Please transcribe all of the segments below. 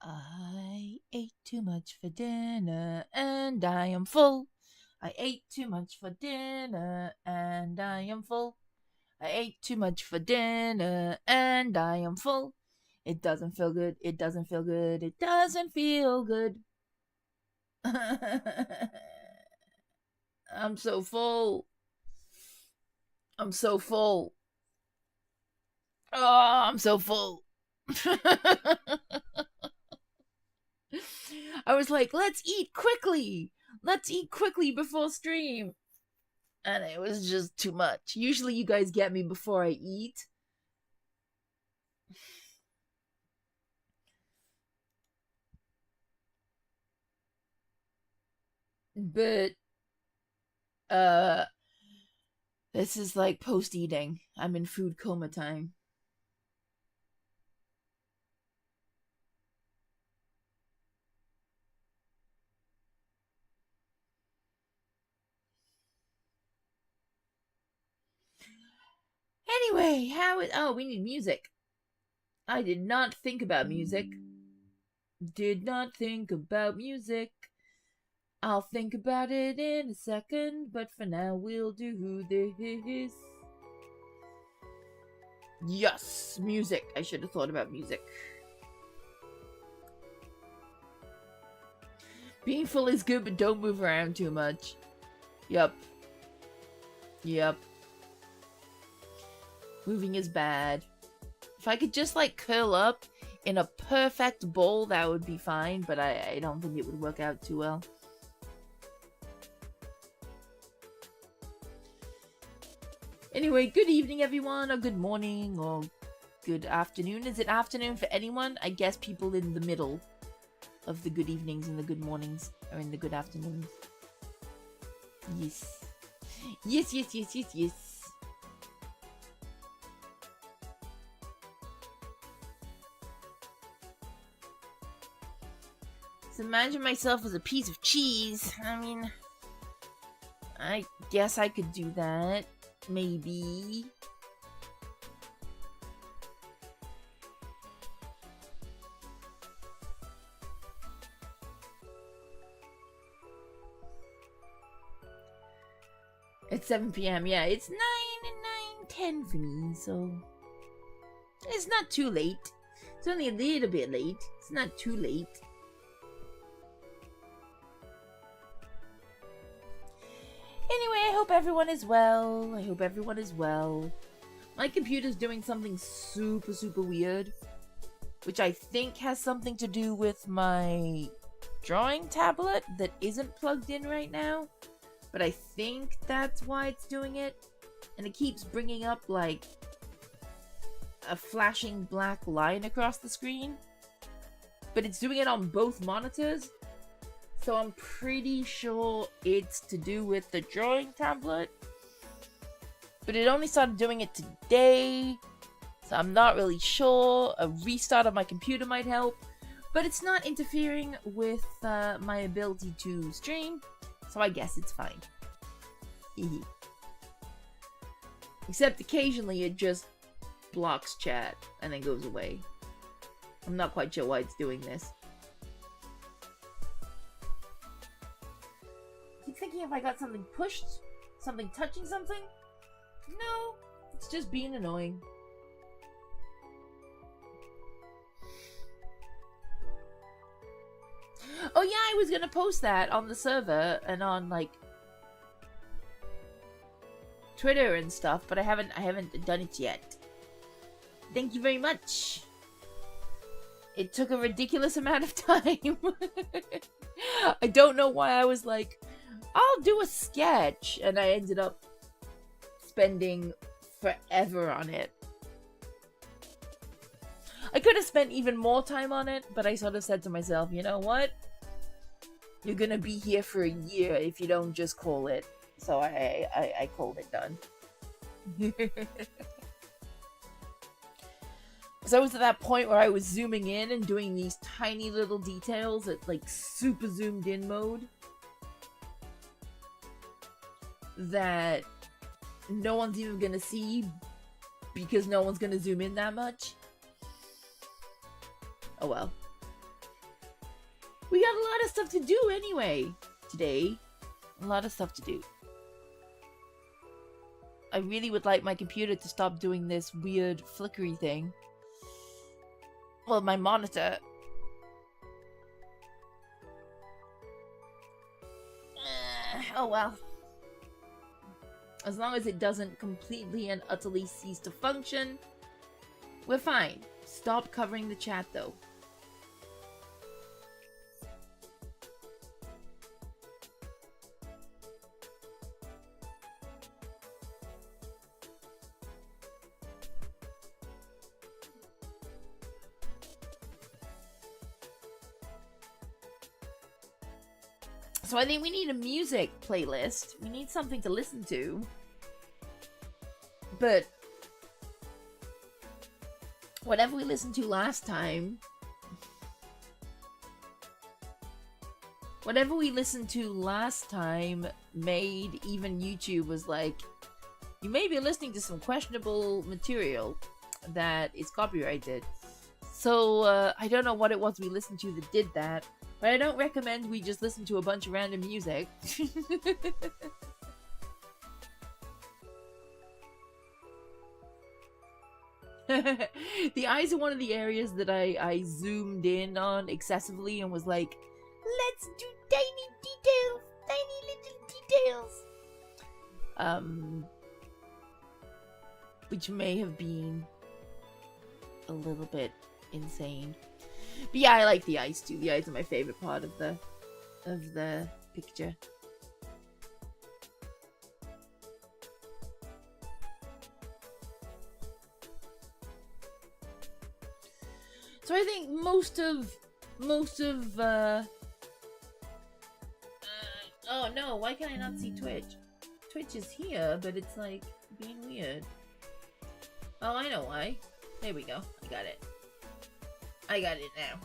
I ate too much for dinner and I am full. I ate too much for dinner and I am full. I ate too much for dinner and I am full. It doesn't feel good. It doesn't feel good. It doesn't feel good. I'm so full. I'm so full. Oh, I'm so full. I was like, let's eat quickly. Let's eat quickly before stream. And it was just too much. Usually you guys get me before I eat. But uh this is like post eating. I'm in food coma time. Anyway, oh, we need music. I did not think about music. Did not think about music. I'll think about it in a second, but for now we'll do this. Yes, music. I should have thought about music. Being full is good, but don't move around too much. Yup. Yup. Moving is bad. If I could just like curl up in a perfect bowl, that would be fine, but I don't think it would work out too well. Anyway, good evening everyone, or good morning, or good afternoon. Is it afternoon for anyone? I guess people in the middle of the good evenings and the good mornings are in the good afternoons. Yes. Yes, yes, yes, yes, yes. So imagine myself as a piece of cheese. I mean, I guess I could do that. Maybe. It's 7 p.m. Yeah, it's 9 and 9:10 for me, so it's not too late. It's only a little bit late. It's not too late. Anyway, I hope everyone is well. I hope everyone is well. My computer's doing something super, super weird, which I think has something to do with my drawing tablet that isn't plugged in right now. But I think that's why it's doing it. And it keeps bringing up, like, a flashing black line across the screen. But it's doing it on both monitors. So I'm pretty sure it's to do with the drawing tablet. But it only started doing it today. So I'm not really sure. A restart of my computer might help. But it's not interfering with my ability to stream. So I guess it's fine. Except occasionally it just blocks chat and then goes away. I'm not quite sure why it's doing this. I keep thinking if I got something pushed, something touching something. No, it's just being annoying. Oh yeah, I was gonna post that on the server and on like Twitter and stuff, but I haven't done it yet. Thank you very much. It took a ridiculous amount of time. I don't know why I was like, I'll do a sketch, and I ended up spending forever on it. I could have spent even more time on it, but I sort of said to myself, you know what? You're gonna be here for a year if you don't just call it. So I called it done. Because I was at that point where I was zooming in and doing these tiny little details at like super zoomed in mode that no one's even gonna see because no one's gonna zoom in that much. Oh well. We got a lot of stuff to do anyway today. A lot of stuff to do. I really would like my computer to stop doing this weird flickery thing. Well, my monitor. Oh well. As long as it doesn't completely and utterly cease to function, we're fine. Stop covering the chat though. So I think we need a music playlist. We need something to listen to. But whatever we listened to last time... Whatever we listened to last time made even YouTube was like, you may be listening to some questionable material that is copyrighted. So I don't know what it was we listened to that did that. But I don't recommend we just listen to a bunch of random music. The eyes are one of the areas that I zoomed in on excessively and was like, let's do tiny details, tiny little details. Which may have been a little bit insane. But yeah, I like the eyes too. The eyes are my favorite part of the picture. So I think most of oh no, why can I not see Twitch? Twitch is here, but it's like being weird. Oh, I know why. There we go. I got it. I got it now.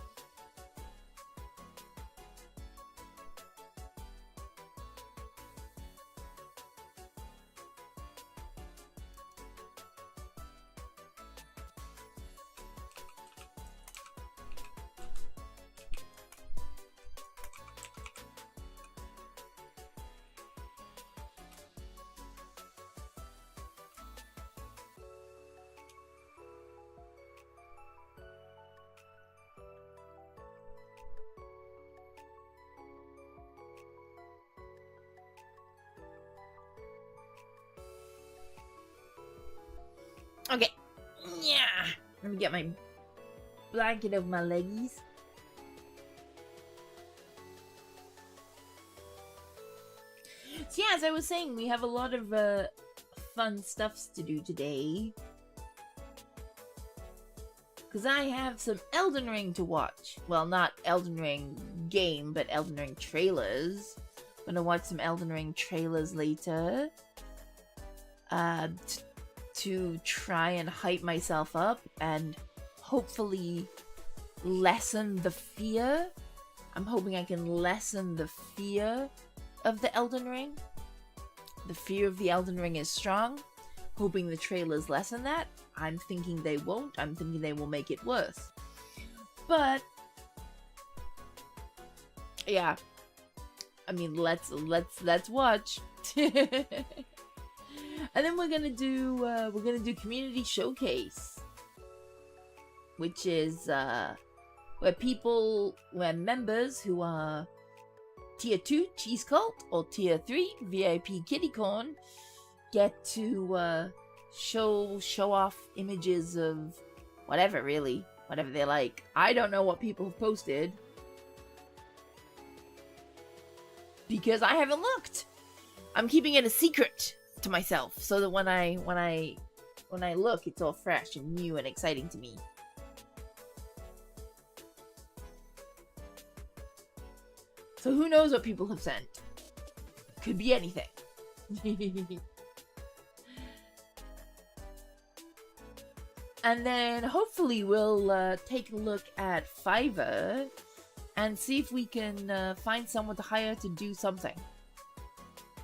Okay. Yeah. Let me get my blanket over my leggies. So yeah, as I was saying, we have a lot of fun stuffs to do today. Because I have some Elden Ring to watch. Well, not Elden Ring game, but Elden Ring trailers. I'm gonna watch some Elden Ring trailers later. To try and hype myself up and hopefully lessen the fear. I'm hoping I can lessen the fear of the Elden Ring. The fear of the Elden Ring is strong. Hoping the trailers lessen that. I'm thinking they won't. I'm thinking they will make it worse. But yeah, I mean, let's watch. And then we're gonna do community showcase, which is where members who are tier 2 Cheese Cult or tier 3 VIP Kittycorn get to show off images of whatever they like. I don't know what people have posted because I haven't looked. I'm keeping it a secret to myself so that when I look, it's all fresh and new and exciting to me. So who knows what people have sent? Could be anything. And then hopefully we'll take a look at Fiverr and see if we can find someone to hire to do something.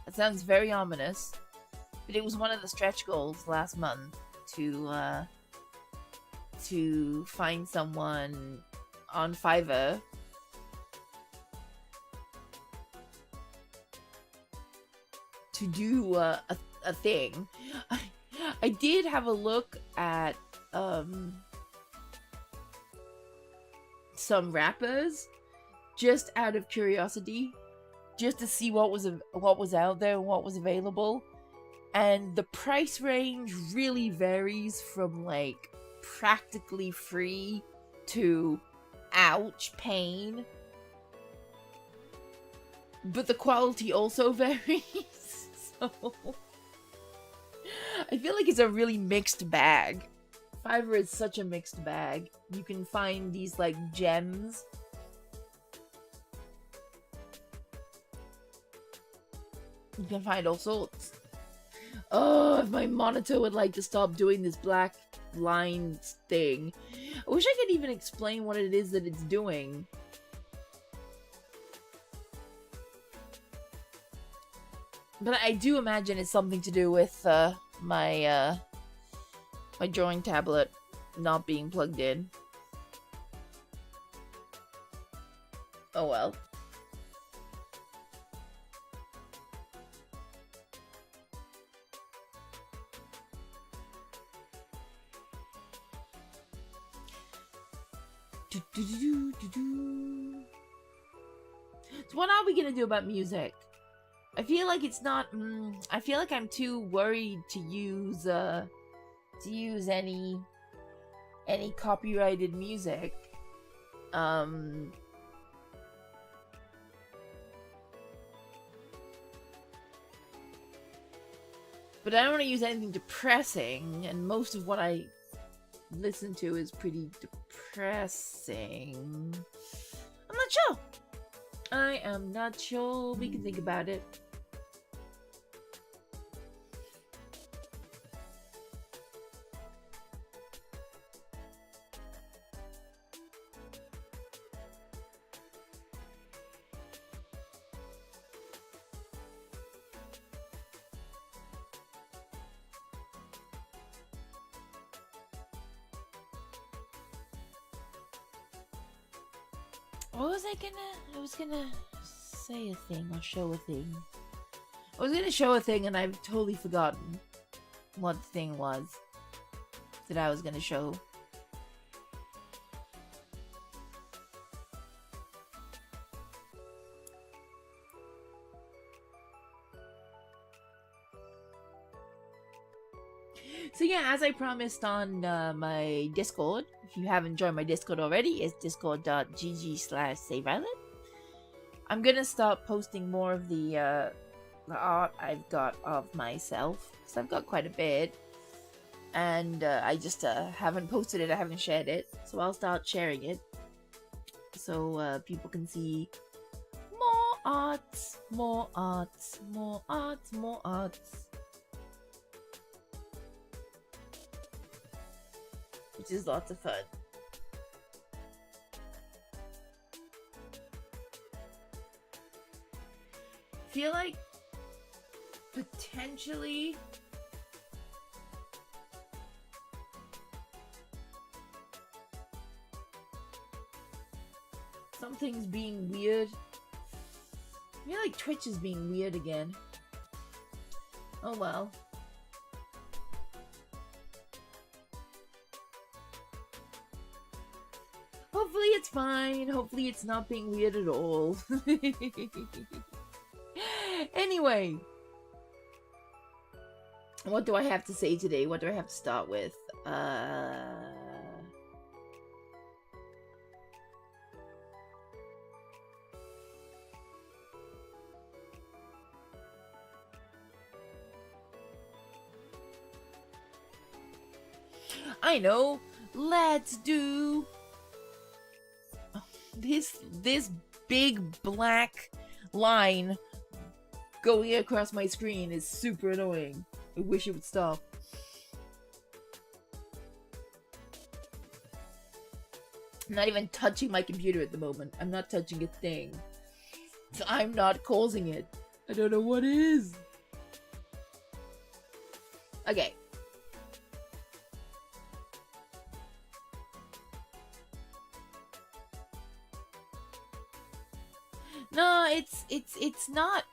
That sounds very ominous, but it was one of the stretch goals last month to find someone on Fiverr to do a thing. I did have a look at some rappers just out of curiosity, just to see what was out there and what was available. And the price range really varies from like practically free to ouch, pain. But the quality also varies. So I feel like it's a really mixed bag. Fiverr is such a mixed bag. You can find these like gems. You can find all sorts. Oh, if my monitor would like to stop doing this black line thing. I wish I could even explain what it is that it's doing. But I do imagine it's something to do with my my drawing tablet not being plugged in. Oh well. So what are we gonna do about music? I feel like it's not. I feel like I'm too worried to use any copyrighted music. But I don't want to use anything depressing, and most of what I listen to is pretty depressing. I'm not sure. I am not sure. We can think about it. What was I was gonna say a thing or show a thing. I was gonna show a thing and I've totally forgotten what the thing was that I was gonna show. So yeah, as I promised on my Discord, if you haven't joined my Discord already, it's discord.gg/SaveIsland. I'm gonna start posting more of the art I've got of myself, because I've got quite a bit. And I just haven't posted it, I haven't shared it. So I'll start sharing it, so people can see more arts, more arts, more arts, more arts. Which is lots of fun. Feel like potentially something's being weird. I feel like Twitch is being weird again. Oh well. Hopefully it's fine. Hopefully it's not being weird at all. Anyway. What do I have to say today? What do I have to start with? I know. Let's do this big black line going across my screen is super annoying. I wish it would stop. I'm not even touching my computer at the moment. I'm not touching a thing. So I'm not causing it. I don't know what is. Okay. No, it's not.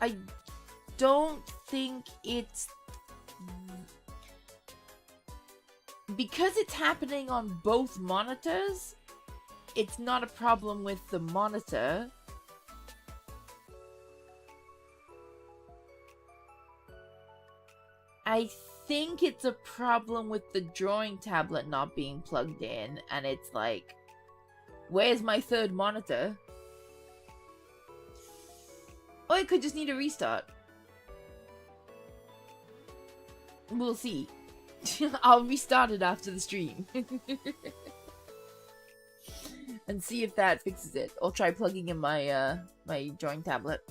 I don't think it's... Because it's happening on both monitors, it's not a problem with the monitor. I think it's a problem with the drawing tablet not being plugged in, and it's like, where's my third monitor? Or it could just need a restart. We'll see. I'll restart it after the stream. And see if that fixes it. I'll try plugging in my my drawing tablet.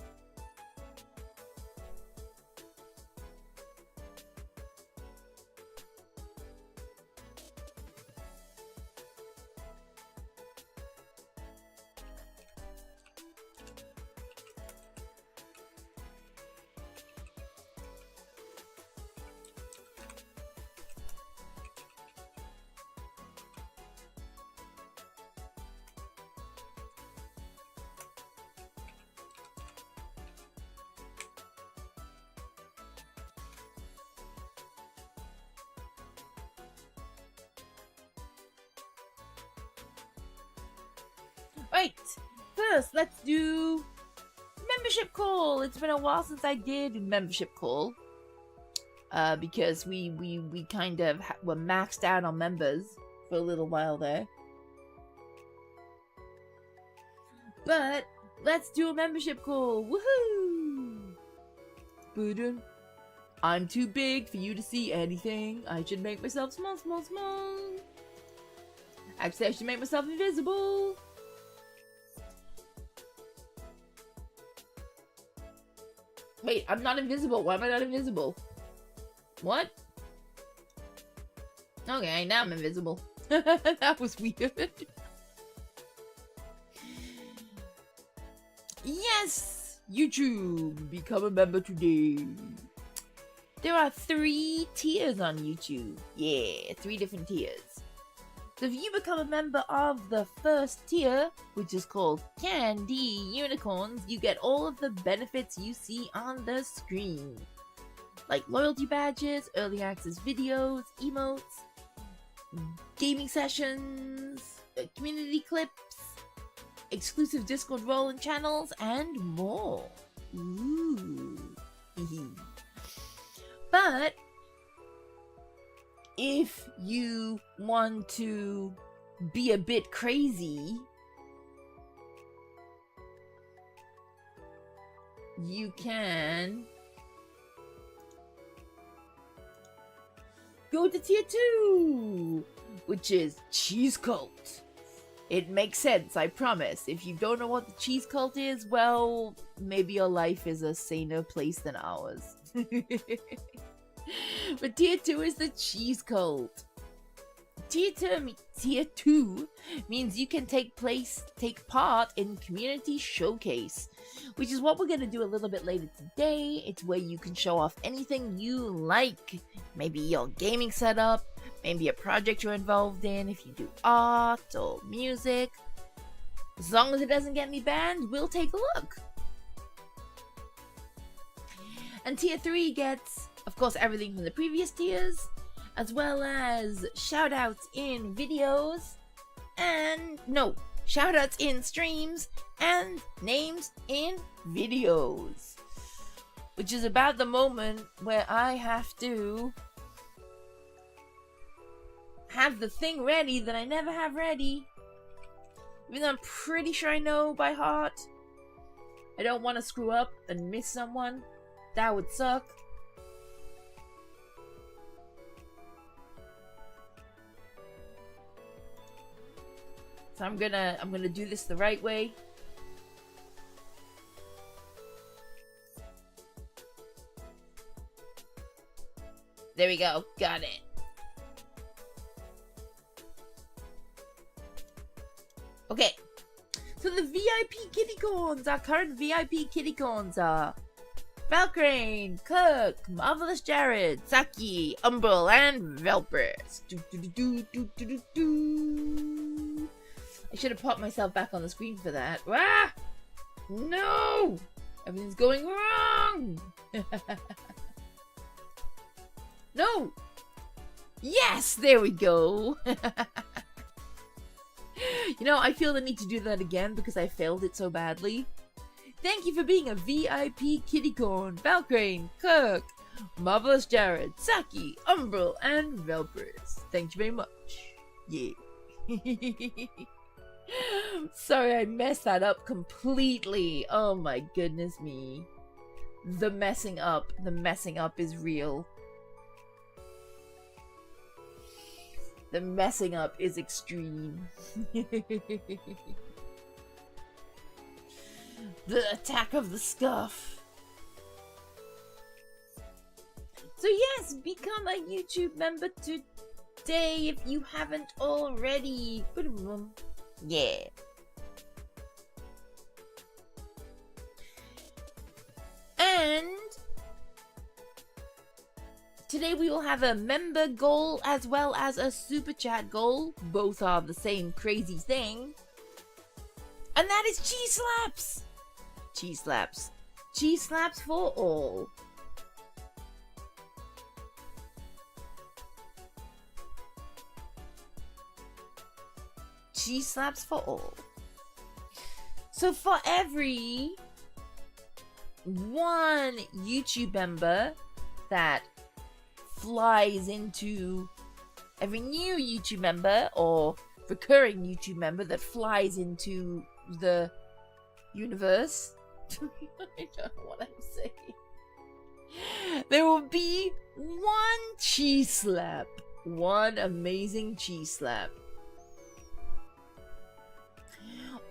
Right, first let's do membership call. It's been a while since I did membership call. Because we kind of were maxed out on members for a little while there. But let's do a membership call. Woohoo! Boodoo. I'm too big for you to see anything. I should make myself small, small, small. Actually, I should make myself invisible. Wait, I'm not invisible. Why am I not invisible? What? Okay, now I'm invisible. That was weird. Yes! YouTube! Become a member today. There are 3 tiers on YouTube. Yeah, 3 different tiers. So if you become a member of the first tier, which is called Candy Unicorns, you get all of the benefits you see on the screen. Like loyalty badges, early access videos, emotes, gaming sessions, community clips, exclusive Discord roll-in channels, and more. Ooh. But if you want to be a bit crazy, you can go to tier 2, which is Cheese Cult. It makes sense, I promise. If you don't know what the Cheese Cult is, well, maybe your life is a saner place than ours. But tier 2 is the Cheese Cult. Tier 2 means you can take part in Community Showcase, which is what we're going to do a little bit later today. It's where you can show off anything you like. Maybe your gaming setup, maybe a project you're involved in, if you do art or music. As long as it doesn't get me banned, we'll take a look. And tier 3 gets, of course, everything from the previous tiers, as well as shoutouts in videos, and shoutouts in streams, and names in videos. Which is about the moment where I have to have the thing ready that I never have ready. Even though I'm pretty sure I know by heart. I don't want to screw up and miss someone. That would suck. So I'm gonna do this the right way. There we go. Got it. Okay. So the VIP Kittycorns, our current VIP Kittycorns are Valkrane, Cook, Marvelous Jared, Saki, Umbral, and Velpris. I should have popped myself back on the screen for that. Ah! No! Everything's going wrong! wrong! No! Yes! There we go! You know, I feel the need to do that again because I failed it so badly. Thank you for being a VIP Kittycorn, Valkrane, Kirk, Marvelous Jared, Saki, Umbral, and Velpris. Thank you very much. Yeah. Sorry, I messed that up completely. Oh my goodness me. The messing up is real. The messing up is extreme. The attack of the scuff. So yes, become a YouTube member today if you haven't already. Yeah. And today we will have a member goal as well as a super chat goal. Both are the same crazy thing. And that is cheese slaps. Cheese slaps. Cheese slaps for all. Cheese slaps for all. So for every one YouTube member that flies into every new YouTube member or recurring YouTube member that flies into the universe, I don't know what I'm saying. There will be one cheese slap. One amazing cheese slap.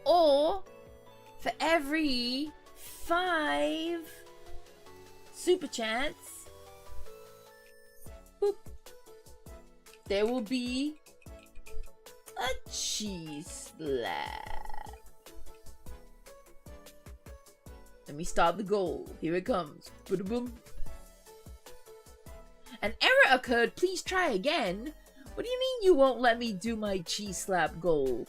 Or for every 5 super chats, boop, there will be a cheese slap. Let me start the goal. Here it comes. Boom. An error occurred. Please try again. What do you mean you won't let me do my cheese slap goal?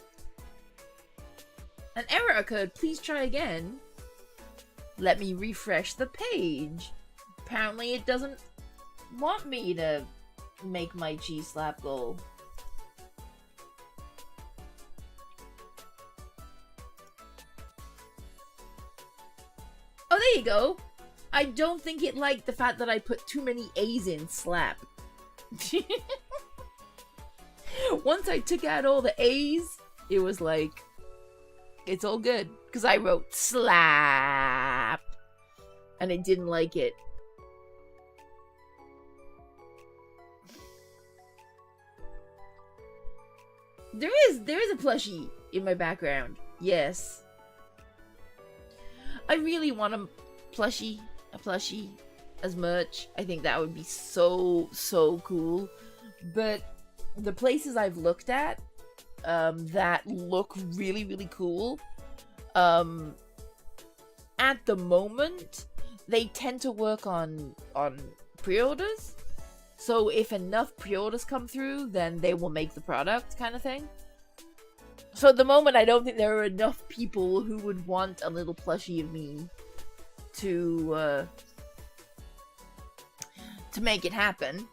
An error occurred. Please try again. Let me refresh the page. Apparently it doesn't want me to make my cheese slap goal. Oh, there you go. I don't think it liked the fact that I put too many A's in slap. Once I took out all the A's, it was like, it's all good. Because I wrote slap. And it didn't like it. There is a plushie in my background. Yes. I really want a plushie as merch. I think that would be so cool. But the places I've looked at that look really cool, at the moment they tend to work on pre-orders. So if enough pre-orders come through, then they will make the product, kind of thing. So at the moment, I don't think there are enough people who would want a little plushie of me to make it happen.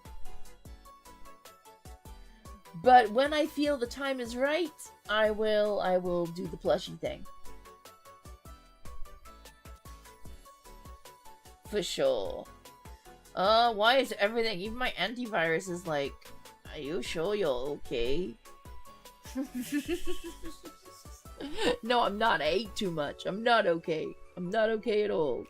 But when I feel the time is right, I will do the plushie thing. For sure. Why is everything, even my antivirus is like, are you sure you're okay? No, I'm not. I ate too much. I'm not okay. I'm not okay at all.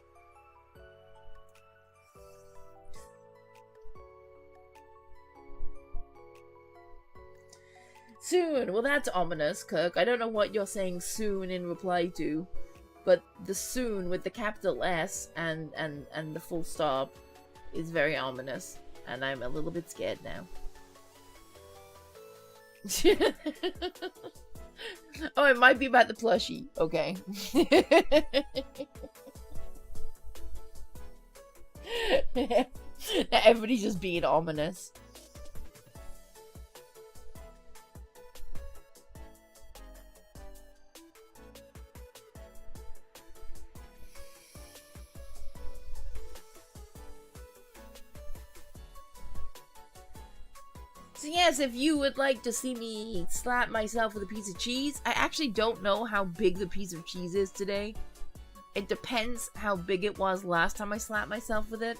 Soon. Well, that's ominous, Kirk. I don't know what you're saying soon in reply to, but the soon with the capital S and the full stop is very ominous, and I'm a little bit scared now. Oh, it might be about the plushie. Okay. Now everybody's just being ominous. So yes, if you would like to see me slap myself with a piece of cheese, I actually don't know how big the piece of cheese is today. It depends how big it was last time I slapped myself with it.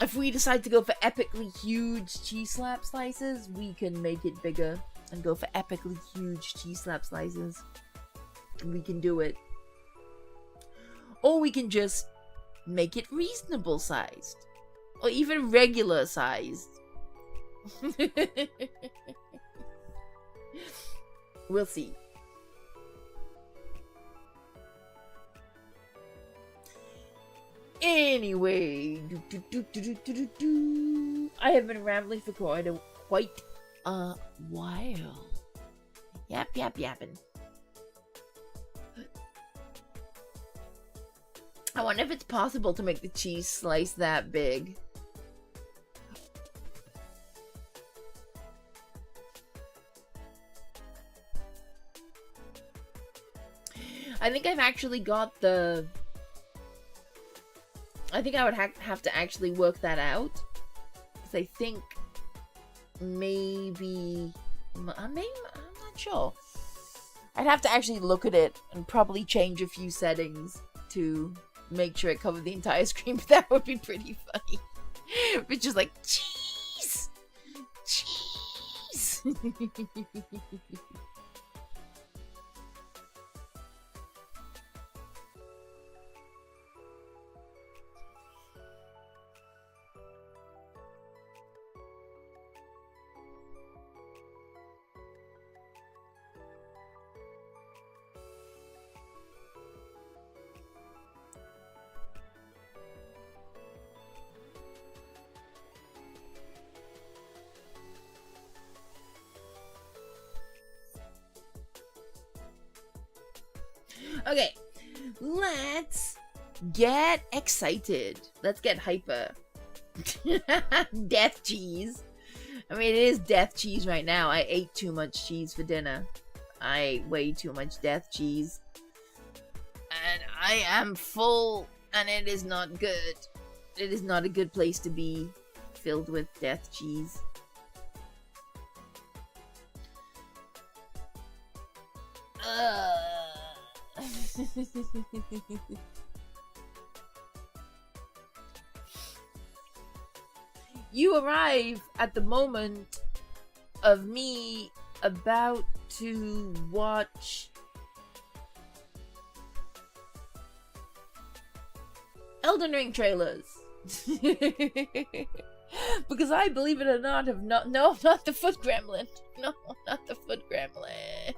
If we decide to go for epically huge cheese slap slices, we can make it bigger and go for epically huge cheese slap slices. We can do it. Or we can just make it reasonable sized. Or even regular sized. We'll see. Anyway, I have been rambling for quite a while. Yappin. I wonder if it's possible to make the cheese slice that big. I think I've actually got the... I think I would have to actually work that out. Because I think maybe... I'm not sure. I'd have to actually look at it and probably change a few settings to make sure it covered the entire screen, but that would be pretty funny. It's just like, cheese! Cheese! Okay, let's get excited. Let's get hyper. Death cheese. I mean, it is death cheese right now. I ate too much cheese for dinner. I ate way too much death cheese. And I am full, and it is not good. It is not a good place to be filled with death cheese. You arrive at the moment of me about to watch Elden Ring trailers. Because I, believe it or not, have not... No, not the foot gremlin. No, not the foot gremlin.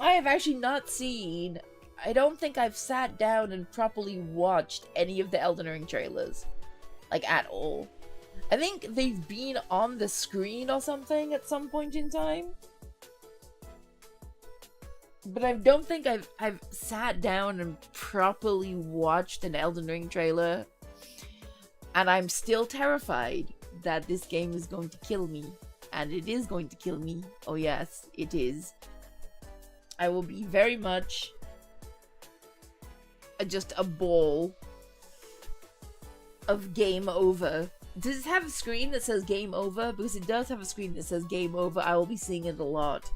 I have actually not seen... I don't think I've sat down and properly watched any of the Elden Ring trailers. Like, at all. I think they've been on the screen or something at some point in time. But I don't think I've sat down and properly watched an Elden Ring trailer. And I'm still terrified that this game is going to kill me. And it is going to kill me. Oh yes, it is. I will be very much just a ball of game over. Does it have a screen that says game over? Because it does have a screen that says game over. I will be seeing it a lot.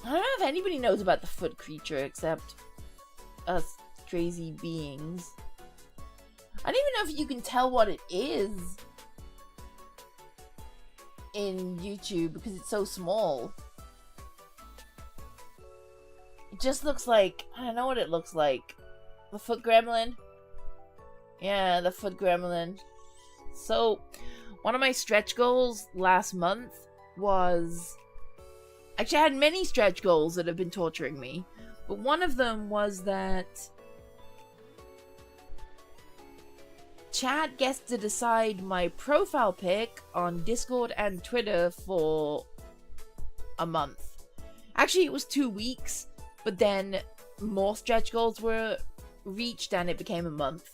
I don't know if anybody knows about the foot creature except us crazy beings. I don't even know if you can tell what it is in YouTube because it's so small. It just looks like, I don't know what it looks like. The foot gremlin? Yeah, the foot gremlin. So, one of my stretch goals last month was... Actually, I had many stretch goals that have been torturing me. But one of them was that chat gets to decide my profile pic on Discord and Twitter for a month. Actually, it was 2 weeks, but then more stretch goals were reached and it became a month.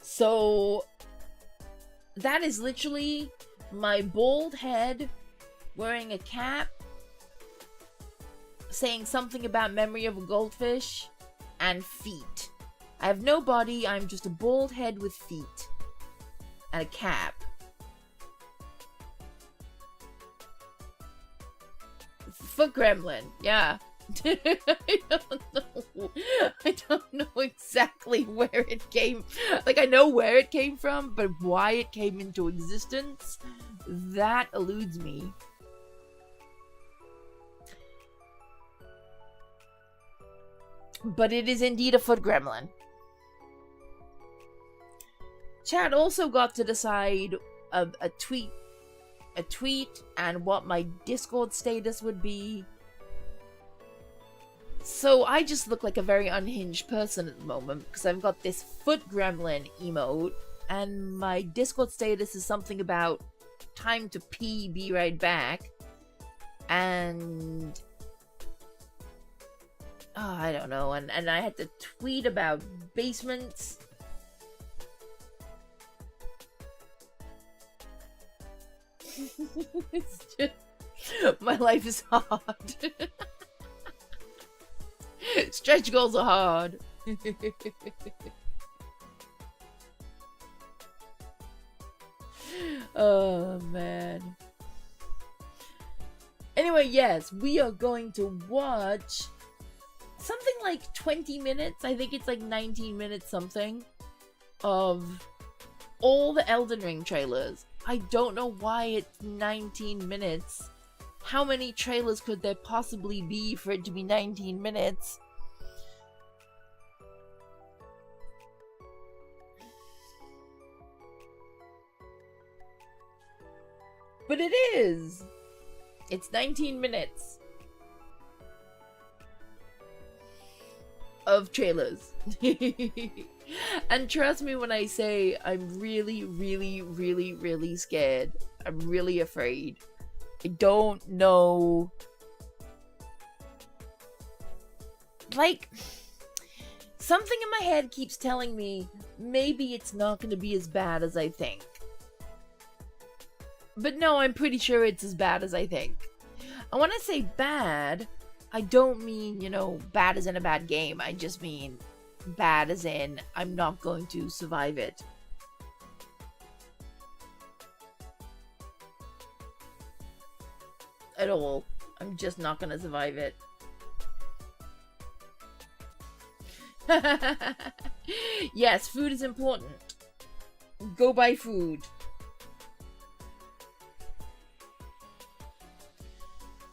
So that is literally my bald head, wearing a cap, saying something about memory of a goldfish, and feet. I have no body, I'm just a bald head with feet. And a cap. Foot gremlin, yeah. I don't know exactly where it came. Like, I know where it came from, but why it came into existence, that eludes me. But it is indeed a foot gremlin. Chat also got to decide a tweet and what my Discord status would be. So I just look like a very unhinged person at the moment because I've got this foot gremlin emote and my Discord status is something about time to pee, be right back. And I don't know, and I had to tweet about basements. It's just, my life is hard. Stretch goals are hard. Oh man. Anyway, yes, we are going to watch something like 20 minutes, I think it's like 19 minutes something, of all the Elden Ring trailers. I don't know why it's 19 minutes. How many trailers could there possibly be for it to be 19 minutes? But it is! It's 19 minutes of trailers. And trust me when I say I'm really, really, really, really scared. I'm really afraid. I don't know. Like, something in my head keeps telling me maybe it's not going to be as bad as I think. But no, I'm pretty sure it's as bad as I think. And when I say bad, I don't mean, you know, bad as in a bad game. I just mean bad as in I'm not going to survive it. At all. I'm just not going to survive it. Yes, food is important. Go buy food.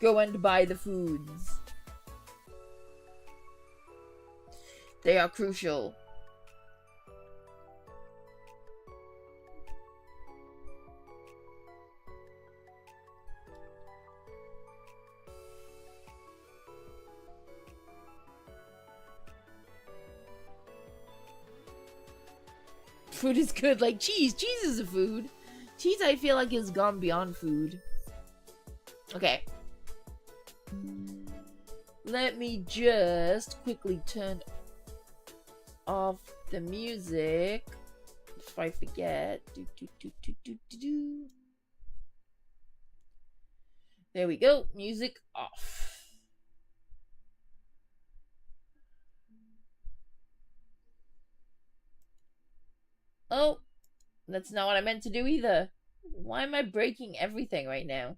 Go and buy the foods. They are crucial. Food is good, like cheese. Cheese is a food. Cheese, I feel like, has gone beyond food. Okay. Let me just quickly turn off the music before I forget. There we go. Music off. Oh, that's not what I meant to do either. Why am I breaking everything right now?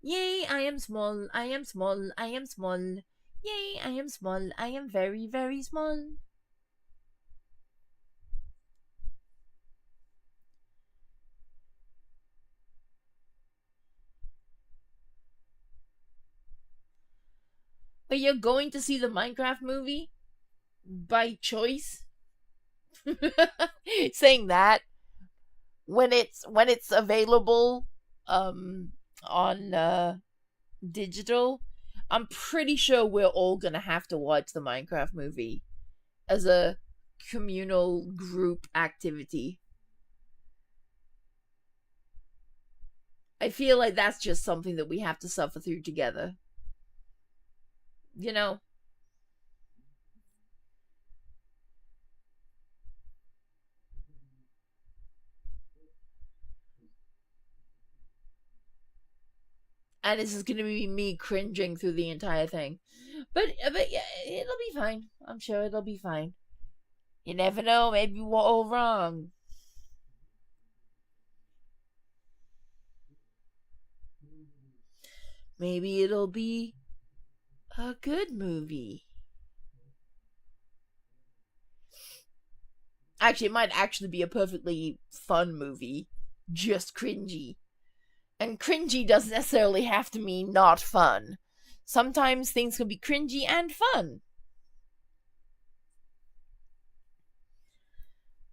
Yay, I am small, I am small, I am small. Yay, I am small, I am very, very small. But you're going to see the Minecraft movie? By choice? Saying that when it's available on digital, I'm pretty sure we're all gonna have to watch the Minecraft movie as a communal group activity. I feel like that's just something that we have to suffer through together. You know? And this is gonna be me cringing through the entire thing. But yeah, it'll be fine. I'm sure it'll be fine. You never know, maybe we're all wrong. Maybe it'll be a good movie. Actually, it might actually be a perfectly fun movie, just cringy. And cringy doesn't necessarily have to mean not fun. Sometimes things can be cringy and fun.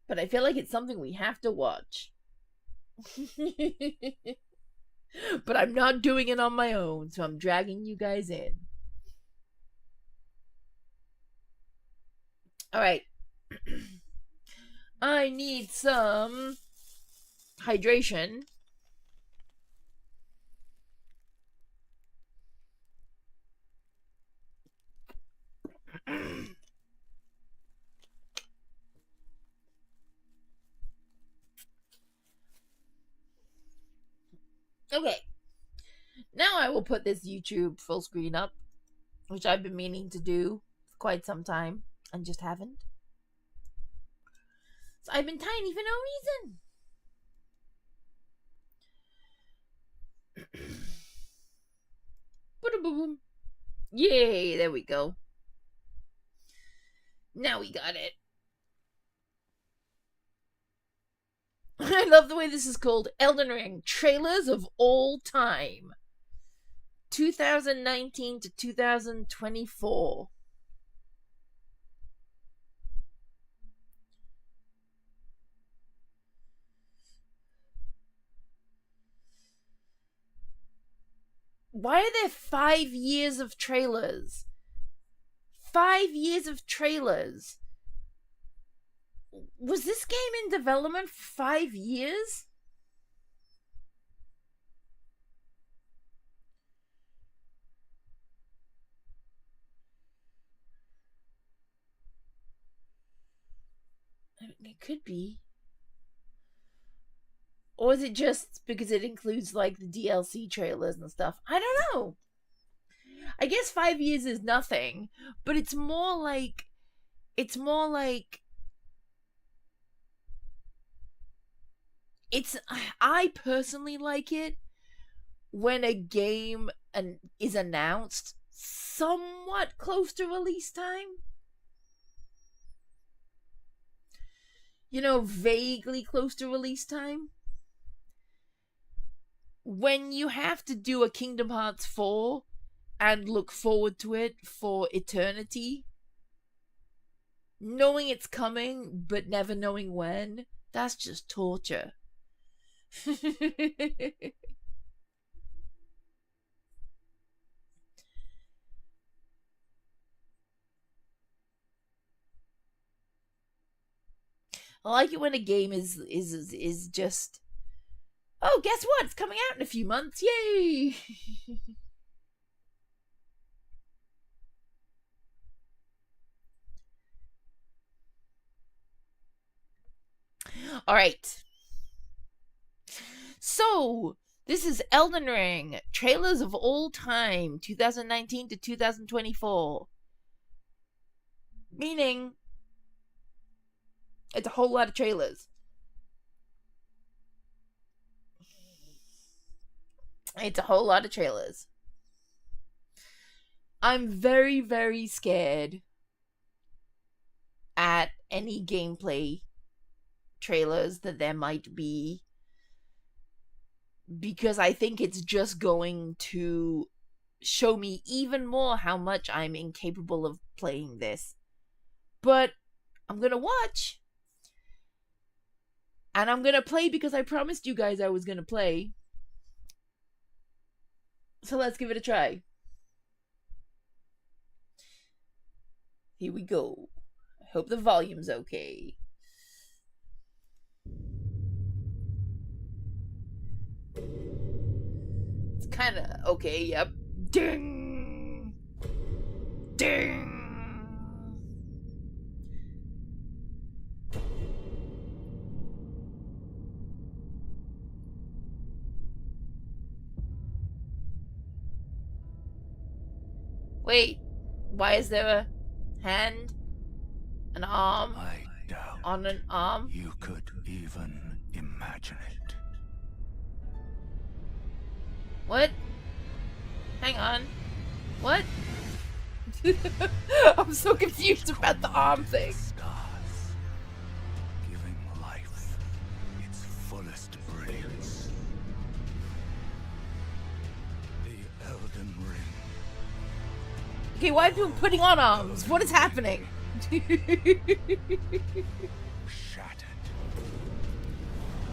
But I feel like it's something we have to watch. But I'm not doing it on my own, so I'm dragging you guys in. Alright. I need some hydration. Okay. Now I will put this YouTube full screen up, which I've been meaning to do for quite some time and just haven't. So I've been tiny for no reason. Boom. Yay, there we go. Now we got it. I love the way this is called. Elden Ring Trailers of All Time. 2019 to 2024. Why are there 5 years of trailers? 5 years of trailers. Was this game in development for 5 years? I mean, it could be. Or is it just because it includes like the DLC trailers and stuff? I don't know. I guess 5 years is nothing, but it's more like I personally like it when a game is announced somewhat close to release time. You know, vaguely close to release time. When you have to do a Kingdom Hearts 4 and look forward to it for eternity, knowing it's coming but never knowing when, that's just torture. I like it when a game is just, oh, guess what? It's coming out in a few months. Yay! All right. So, this is Elden Ring Trailers of All Time 2019 to 2024. Meaning it's a whole lot of trailers. It's a whole lot of trailers. I'm very, very scared at any gameplay trailers that there might be, because I think it's just going to show me even more how much I'm incapable of playing this. But I'm gonna watch. And I'm gonna play because I promised you guys I was gonna play. So let's give it a try. Here we go. I hope the volume's okay. It's kinda okay, yep. Ding! Ding! Wait, why is there a hand? An arm? I doubt on an arm? you could even imagine it. What? Hang on. What? I'm so confused about the arm thing. Stars, giving life its fullest brilliance. The Elden Ring. Okay, why are people putting on arms? What is happening? Shattered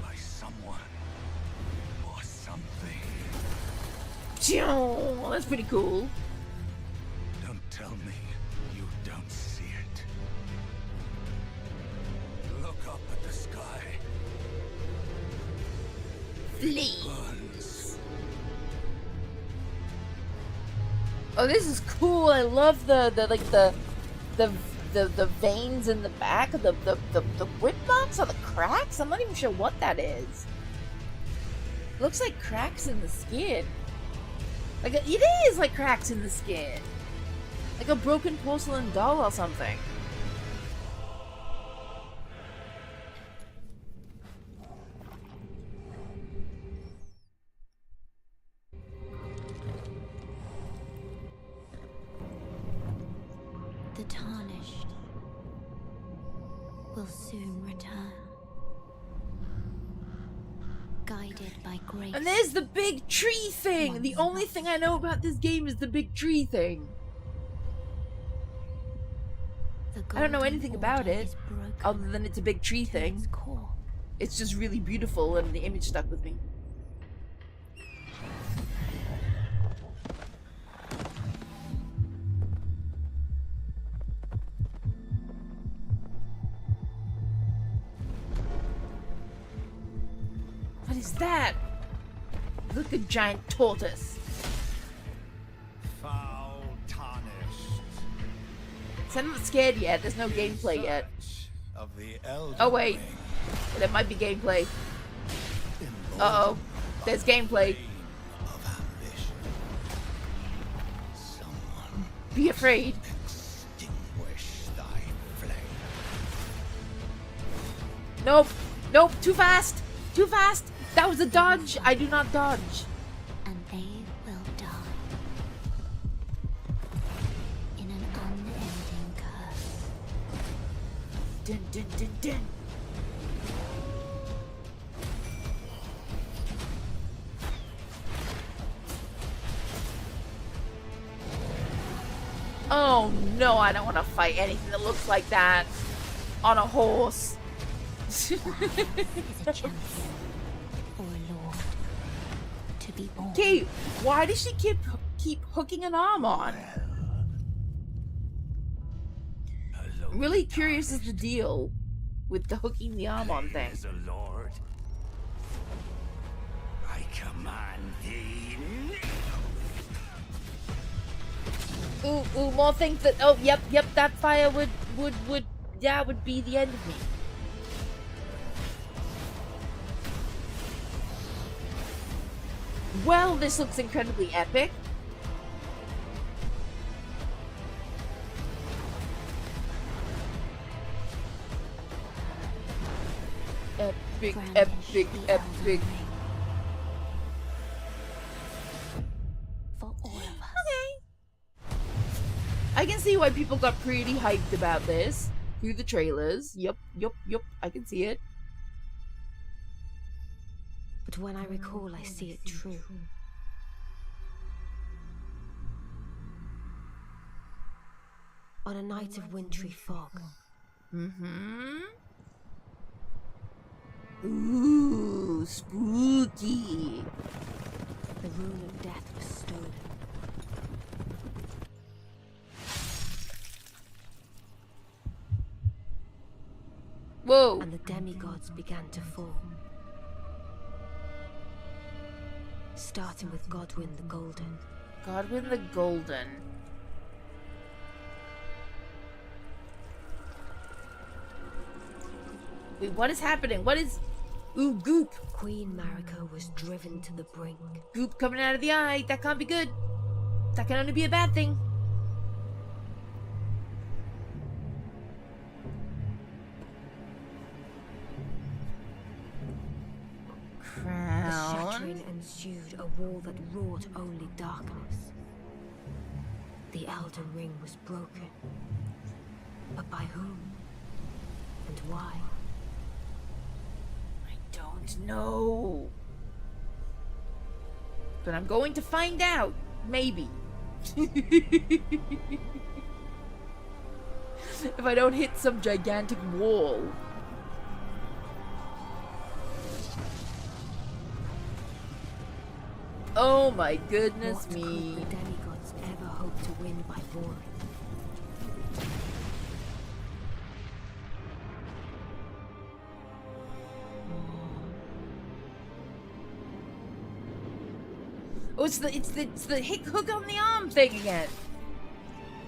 by someone or something. That's pretty cool. Don't tell me you don't see it. Look up at the sky. Flee. Burns. Oh, this is cool. I love the veins in the back, the whip marks or the cracks. I'm not even sure what that is. Looks like cracks in the skin. Like it is like cracks in the skin, like a broken porcelain doll or something. The tarnished will soon return, guided by grace. And there's the big tree thing! The only thing I know about this game is the big tree thing. I don't know anything about it, other than it's a big tree thing. It's just really beautiful and the image stuck with me. What is that? Look, a giant tortoise. Foul tarnished. So I'm not scared yet. There's no gameplay yet. Of the Elden Oh wait, Ring. there might be gameplay. Uh oh, there's gameplay. Of ambition. Someone Be afraid. extinguish thy flame. Nope, nope, too fast, too fast. That was a dodge. I do not dodge. And they will die in an unending curse. Dun dun dun dun. Oh no, I don't want to fight anything that looks like that on a horse. Is a champion or a lord to be born. Okay, why does she keep hooking an arm on? I'm really curious as the deal with the hooking the arm on thing. As a lord, I command thee. Ooh, more things that. Oh, yep, that fire would be the end of me. Well, this looks incredibly epic. Epic, epic, epic. For all of us. Okay. I can see why people got pretty hyped about this through the trailers. Yup, I can see it. But when I recall, I see it true. On a night of wintry fog, Ooh, spooky. the rune of death was stolen. Whoa. And the demigods began to fall. Starting with Godwyn the Golden. Godwyn the Golden. Wait, what is happening? What is... Ooh, goop. Queen Marika was driven to the brink. Goop coming out of the eye. That can't be good. That can only be a bad thing. ensued a war that wrought only darkness. The Elden Ring was broken. But by whom? And why? I don't know. But I'm going to find out. Maybe. If I don't hit some gigantic wall. Oh my goodness What me. could the demigods ever hope to win by warring? Oh, it's the hook on the arm thing again.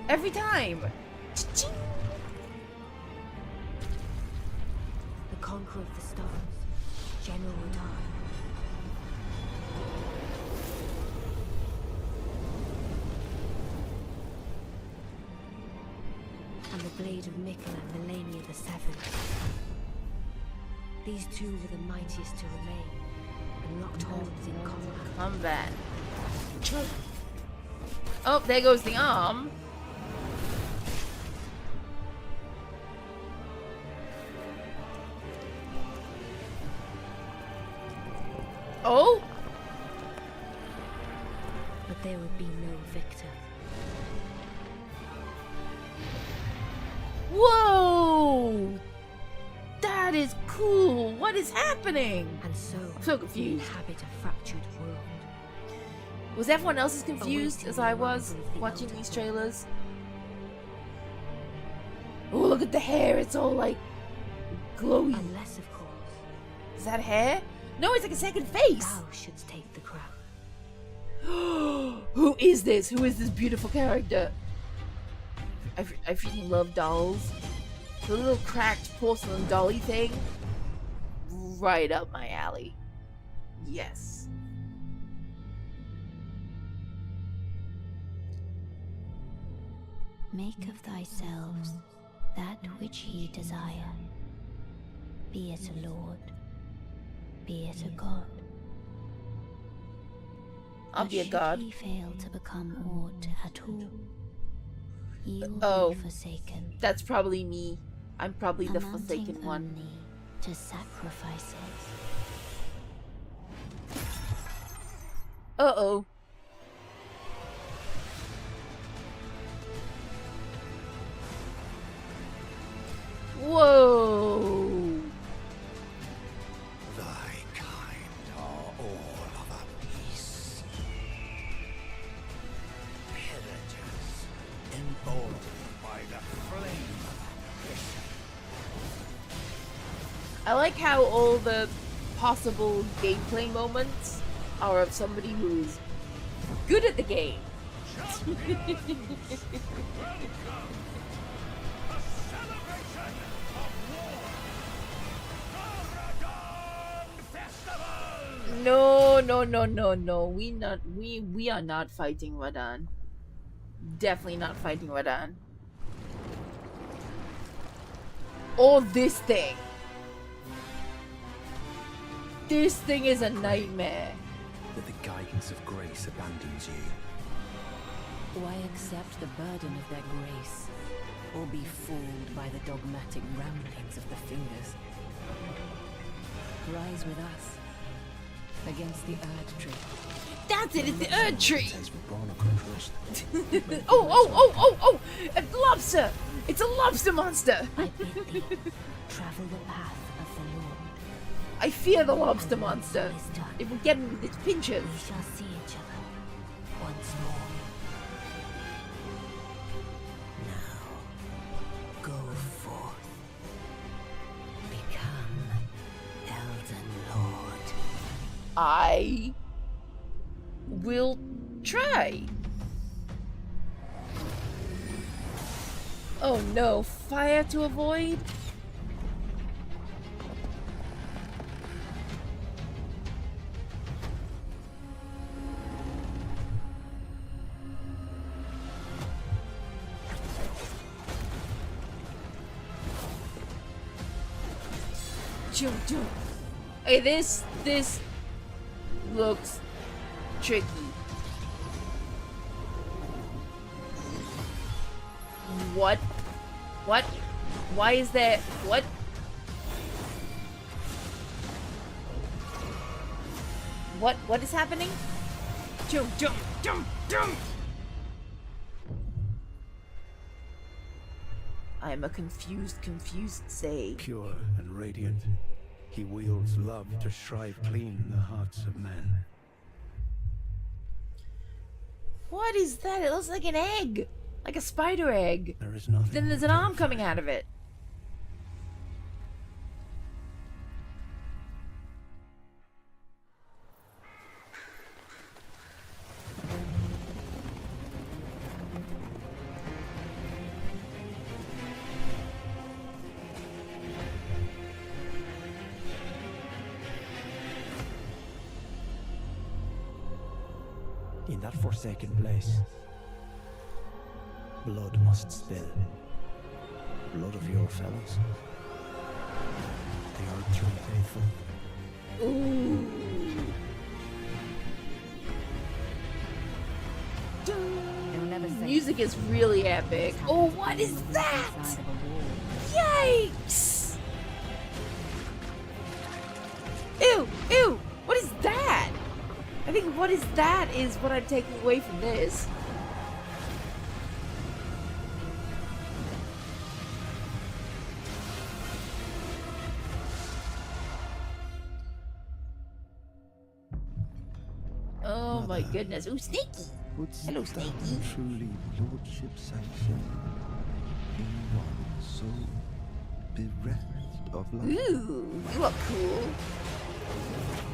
Every time. Cha-ching. The conqueror of the stars, General Radar. And the blade of Mikkel and Melania the Seventh. These two were the mightiest to remain, and locked horns in combat. Combat. Oh, there goes the arm. Oh? But there would be no victor. Whoa! That is cool. What is happening? And so, I'm so we confused. inhabit a fractured world. Was everyone else as confused as I was watching these trailers? Oh, look at the hair. It's all like glowy. Unless, of course, Is that hair? No, it's like a second face. thou shouldst take the crown. Who is this? Who is this beautiful character? I freaking love dolls. The little cracked porcelain dolly thing. Right up my alley. Yes. Make of thyselves that which ye desire, be it a lord, be it a god. I'll But be a should god. ye fail to become aught at all, ye will Oh. be forsaken, That's probably me. I'm probably the amounting forsaken one. only to sacrifices. Uh-oh. Whoa. Thy kind are all of a piece. Pillagers, emboldened by the flame of ambition. I like how all the possible gameplay moments are of somebody who's good at the game. No, no, no, no, no. We are not fighting Radan. Definitely not fighting Radan. Or this thing. This thing is a nightmare. That the guidance of grace abandons you. Why accept the burden of their grace, or be fooled by the dogmatic ramblings of the fingers? Rise with us, against the Erd Tree. That's it, it's the Erd Tree! Says we're born of trust. Oh! A lobster! It's a lobster monster! I bid thee, travel the path of the Lord. I fear the lobster monster. It will get me with its pinchers. We shall see each other once more. Now, go forth. Become Elden Lord. I will try. Oh no, fire to avoid? Jump. Hey, this looks tricky. What? What? Why is there... What? What is happening? Jump, jump, jump, jump! I am a confused say. Pure and radiant, he wields love to shrive clean the hearts of men. What is that? It looks like an egg. Like a spider egg. There is nothing. Then there's an arm coming out of it. In that forsaken place, blood must spill. Blood of your fellows. They are true faithful. Ooh. Music is really epic. Oh, what is that? Yikes! Ew, ew, what is that? I think what is that is what I'm taking away from this. Oh my goodness. Ooh, Sneaky! Hello, Sneaky. Truly lordship sanction in one so bereft of life. Ooh, you look cool.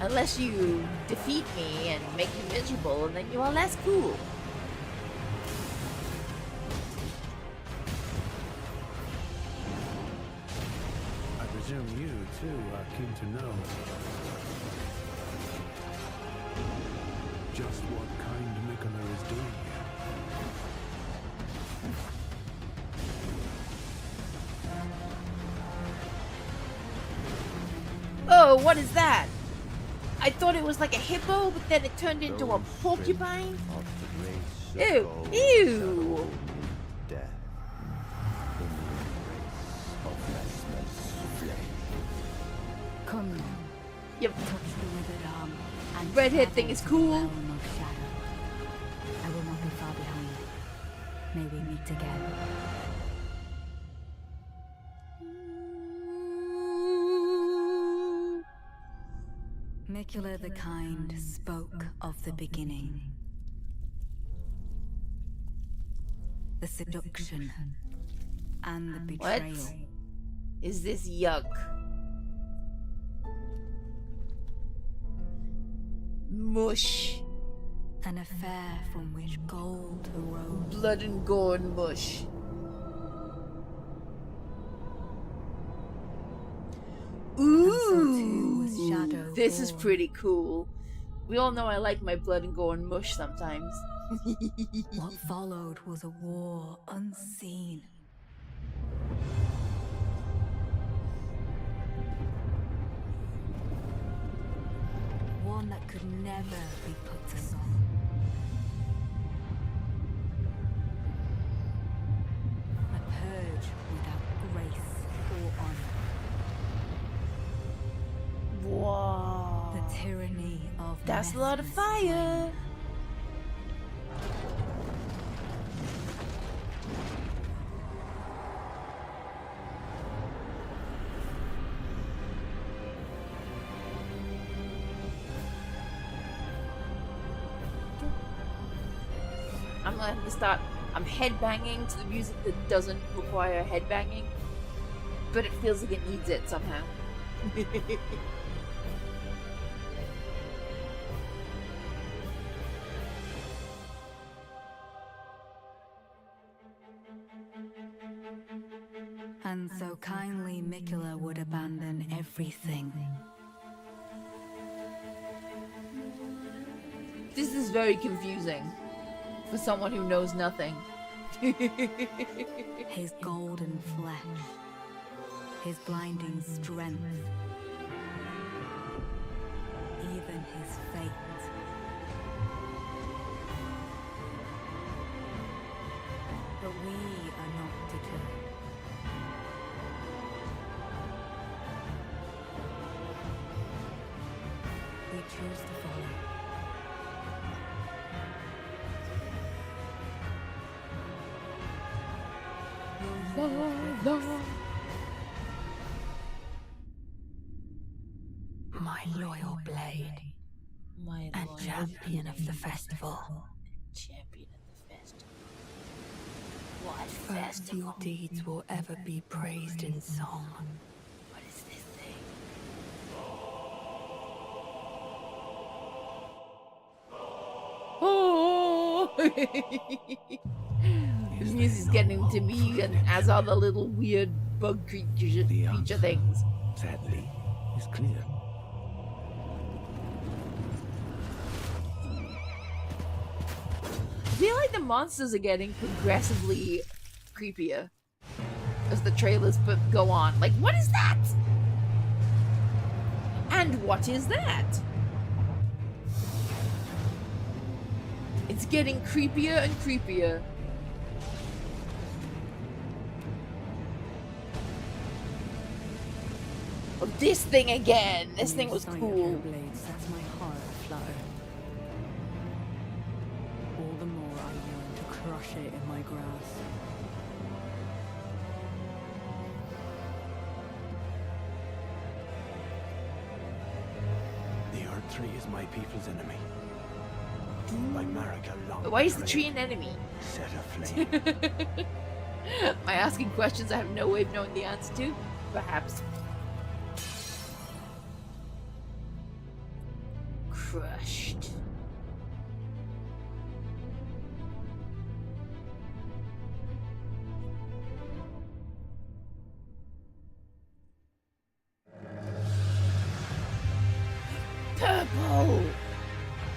Unless you defeat me and make me miserable, and then you are less cool. I presume you, too, are keen to know just what kind Mikola is doing here. Oh, what is that? I thought it was like a hippo, but then it turned into a porcupine. Ew, ew. Come now. Yep. Touch the withered arm. And Redhead travel thing is to the cool. realm of shadow. I will not be far behind. May we meet again. Mikula the Kind spoke of the beginning. The seduction and the What? betrayal. Is this yuck? Mush. An affair from which gold arose. Blood and gore and mush. And so too was Shadow This is born. pretty cool. We all know I like my blood and gore and mush sometimes. What followed was a war unseen. One that could never be put to song. A purge without grace or honor. Wow. The tyranny of That's a lot of messless fire. flame. I'm gonna have to start. I'm headbanging to the music that doesn't require headbanging, but it feels like it needs it somehow. And so kindly Mikula would abandon everything. This is very confusing for someone who knows nothing. His golden flesh, his blinding strength, even his fate. But we are not deterred. We choose to follow. Will you walk with us? My loyal blade My and lord, champion of the festival. champion of the festival. What First, festival? your deeds will ever be praised in song. What is this thing? Oh! The music's getting to me, and as all the little weird bug creature things. Sadly, is clear. I feel like the monsters are getting progressively creepier as the trailers go on. Like, what is that? And what is that? It's getting creepier and creepier. Oh, this thing again. This thing was cool. Blade sets my heart aflutter. All the more I yearn to crush it in my grasp. The Earth Tree is my people's enemy. By Marika long Why is the betrayed, tree an enemy? set aflame. Am I asking questions I have no way of knowing the answer to? Perhaps. Crushed. Purple!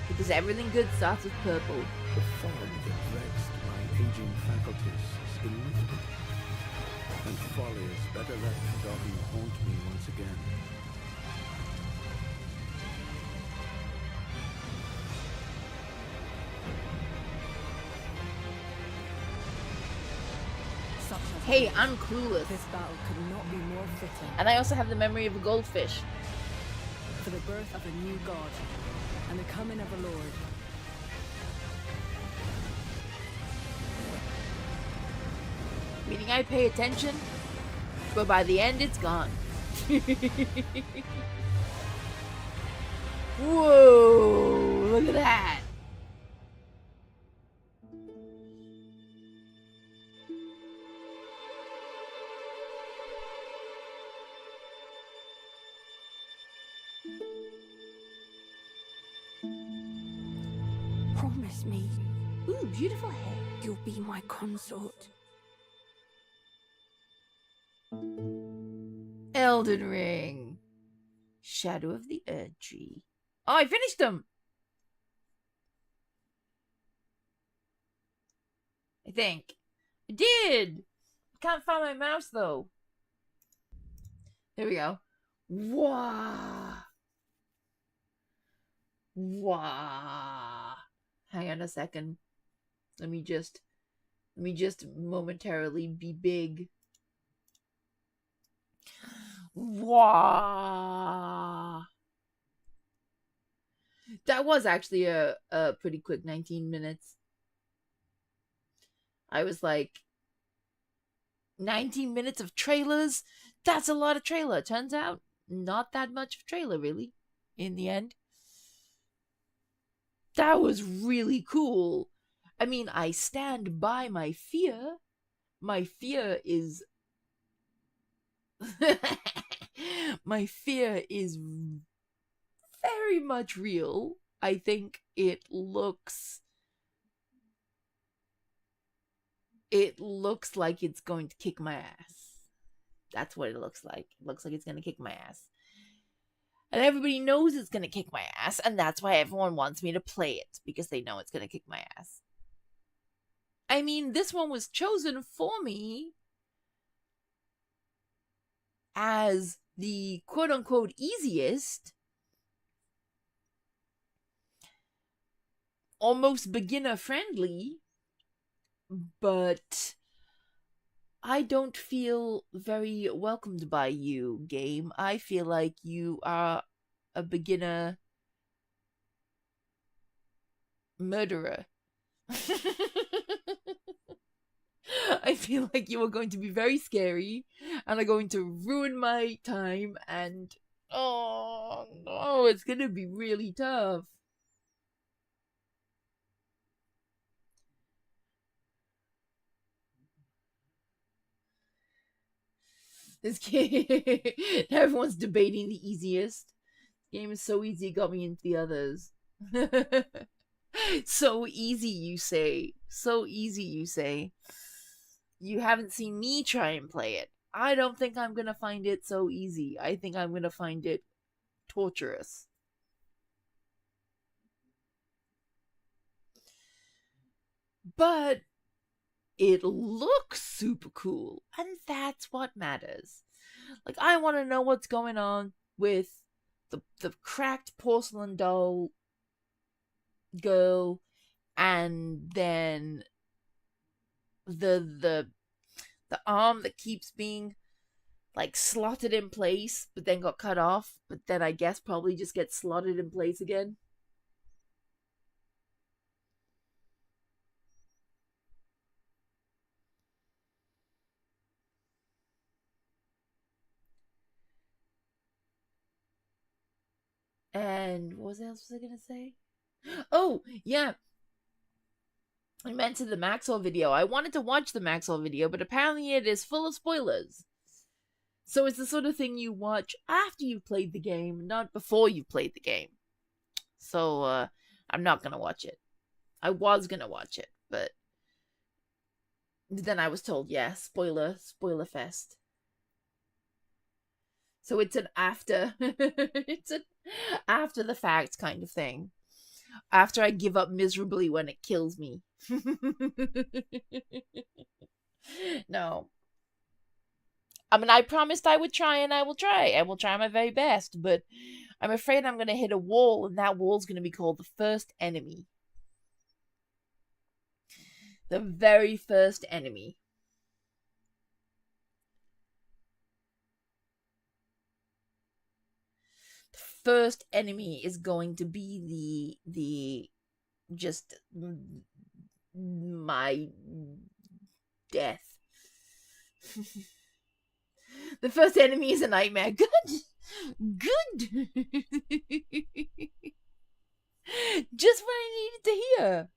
Because everything good starts with purple. The fog that vexed my aging faculties has been lifted. And follies better left forgotten haunt me once again. Such a Hey, I'm clueless. This battle could not be more fitting And I also have the memory of a goldfish. for the birth of a new god and the coming of a lord. Meaning I pay attention, but by the end it's gone. Whoa, look at that. Promise me Ooh, beautiful hair. you'll be my consort. Elden Ring. Shadow of the Erd Tree. Oh, I finished them! I think. I did! Can't find my mouse, though. There we go. Wah! Wah! Hang on a second. Let me just momentarily be big. Wah! That was actually a pretty quick 19 minutes. I was like, 19 minutes of trailers? That's a lot of trailer. Turns out, not that much of trailer, really, in the end. That was really cool. I mean, I stand by my fear. My fear is... my fear is very much real. I think it looks like it's going to kick my ass. That's what it looks like. It looks like it's going to kick my ass. And everybody knows it's going to kick my ass, and that's why everyone wants me to play it, because they know it's going to kick my ass. I mean, this one was chosen for me as the quote-unquote easiest, almost beginner friendly, but I don't feel very welcomed by you, game. I feel like you are a beginner murderer. I feel like you are going to be very scary and are going to ruin my time, and oh no, it's gonna be really tough. This game, everyone's debating the easiest. This game is so easy, it got me into the others. So easy, you say. So easy, you say. You haven't seen me try and play it. I don't think I'm gonna find it so easy. I think I'm gonna find it torturous. But it looks super cool, and that's what matters. Like, I want to know what's going on with the cracked porcelain doll girl, and then the arm that keeps being like slotted in place but then got cut off, but then I guess probably just gets slotted in place again. And what else was I gonna say? Oh, yeah. I mentioned the Maxwell video. I wanted to watch the Maxwell video, but apparently it is full of spoilers. So it's the sort of thing you watch after you've played the game, not before you've played the game. So, I'm not gonna watch it. I was gonna watch it, but then I was told, yeah, spoiler fest. So it's an after, it's an after the fact kind of thing. After I give up miserably when it kills me. No. I mean, I promised I would try, and I will try. I will try my very best, but I'm afraid I'm going to hit a wall, and that wall's going to be called the first enemy. The very first enemy. The first enemy is going to be the just my death. The first enemy is a nightmare. Good. Just what I needed to hear.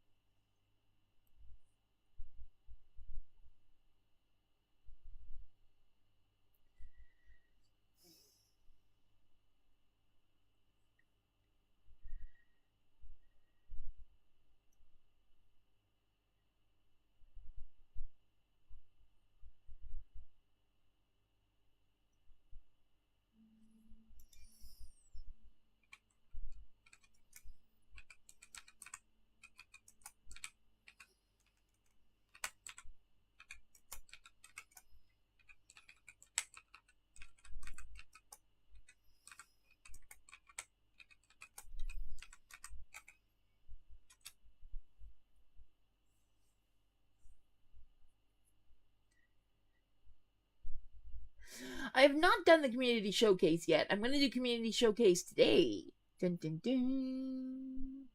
I have not done the community showcase yet. I'm going to do community showcase today. Dun, dun, dun.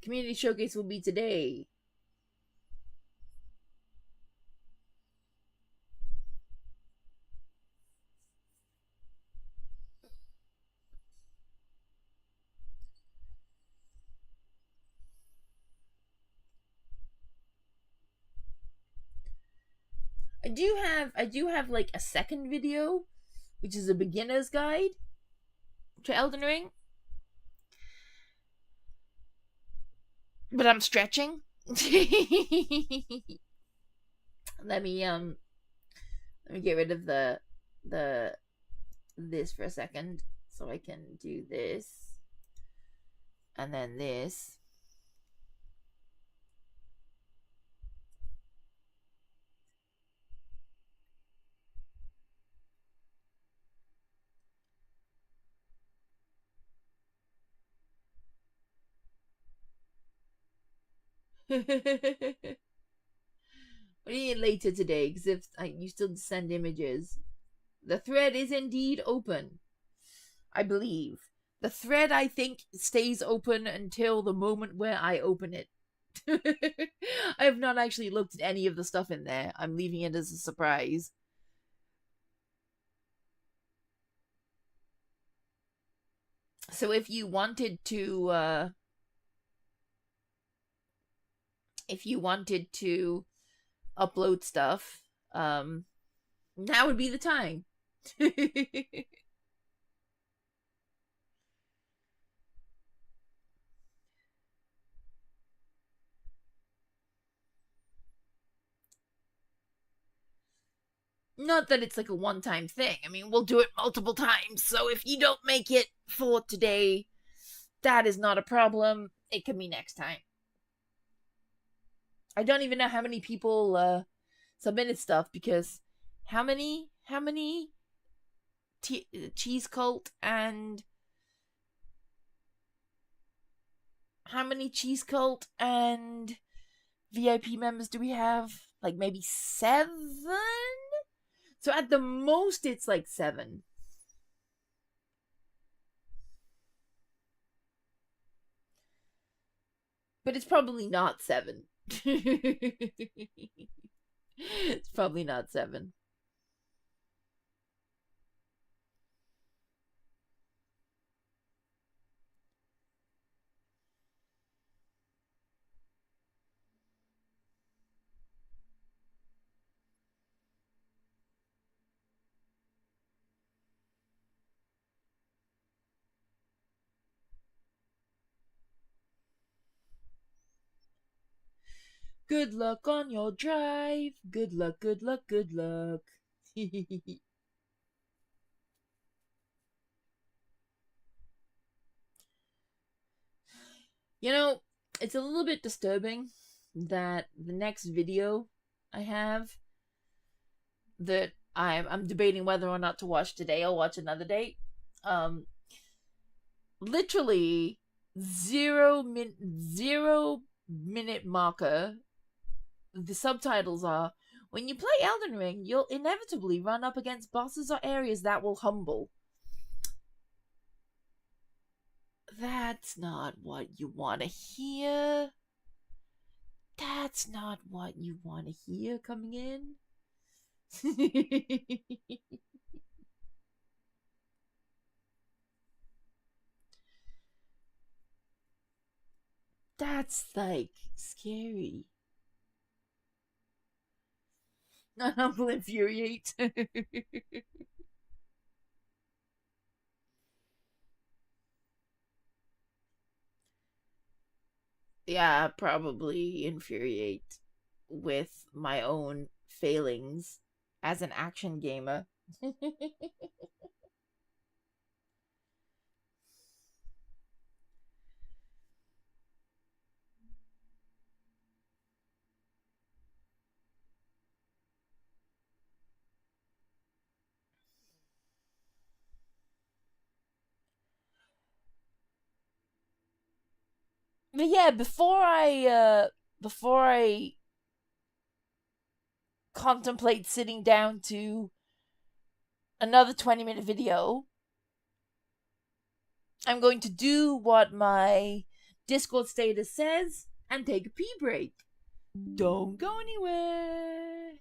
Community showcase will be today. I do have like a second video, which is a beginner's guide to Elden Ring. But I'm stretching. let me get rid of the this for a second so I can do this and then this. What do you need later today? Because if you still send images. The thread is indeed open. I believe. The thread, I think, stays open until the moment where I open it. I have not actually looked at any of the stuff in there. I'm leaving it as a surprise. So if you wanted to upload stuff, now would be the time. Not that it's like a one-time thing. I mean, we'll do it multiple times. So if you don't make it for today, that is not a problem. It can be next time. I don't even know how many people submitted stuff, because how many Cheese Cult and VIP members do we have? Like maybe 7? So at the most, it's like 7. But it's probably not 7. It's probably not 7. Good luck on your drive. Good luck, good luck, good luck. You know, it's a little bit disturbing that the next video I have that I'm debating whether or not to watch today. I'll watch another day. Literally 0 minute marker. The subtitles are, when you play Elden Ring, you'll inevitably run up against bosses or areas that will humble. That's not what you want to hear. That's not what you want to hear coming in. That's like scary. Not humble, infuriate. Yeah, probably infuriate with my own failings as an action gamer. But yeah, before I contemplate sitting down to another 20-minute video, I'm going to do what my Discord status says and take a pee break. Don't go anywhere.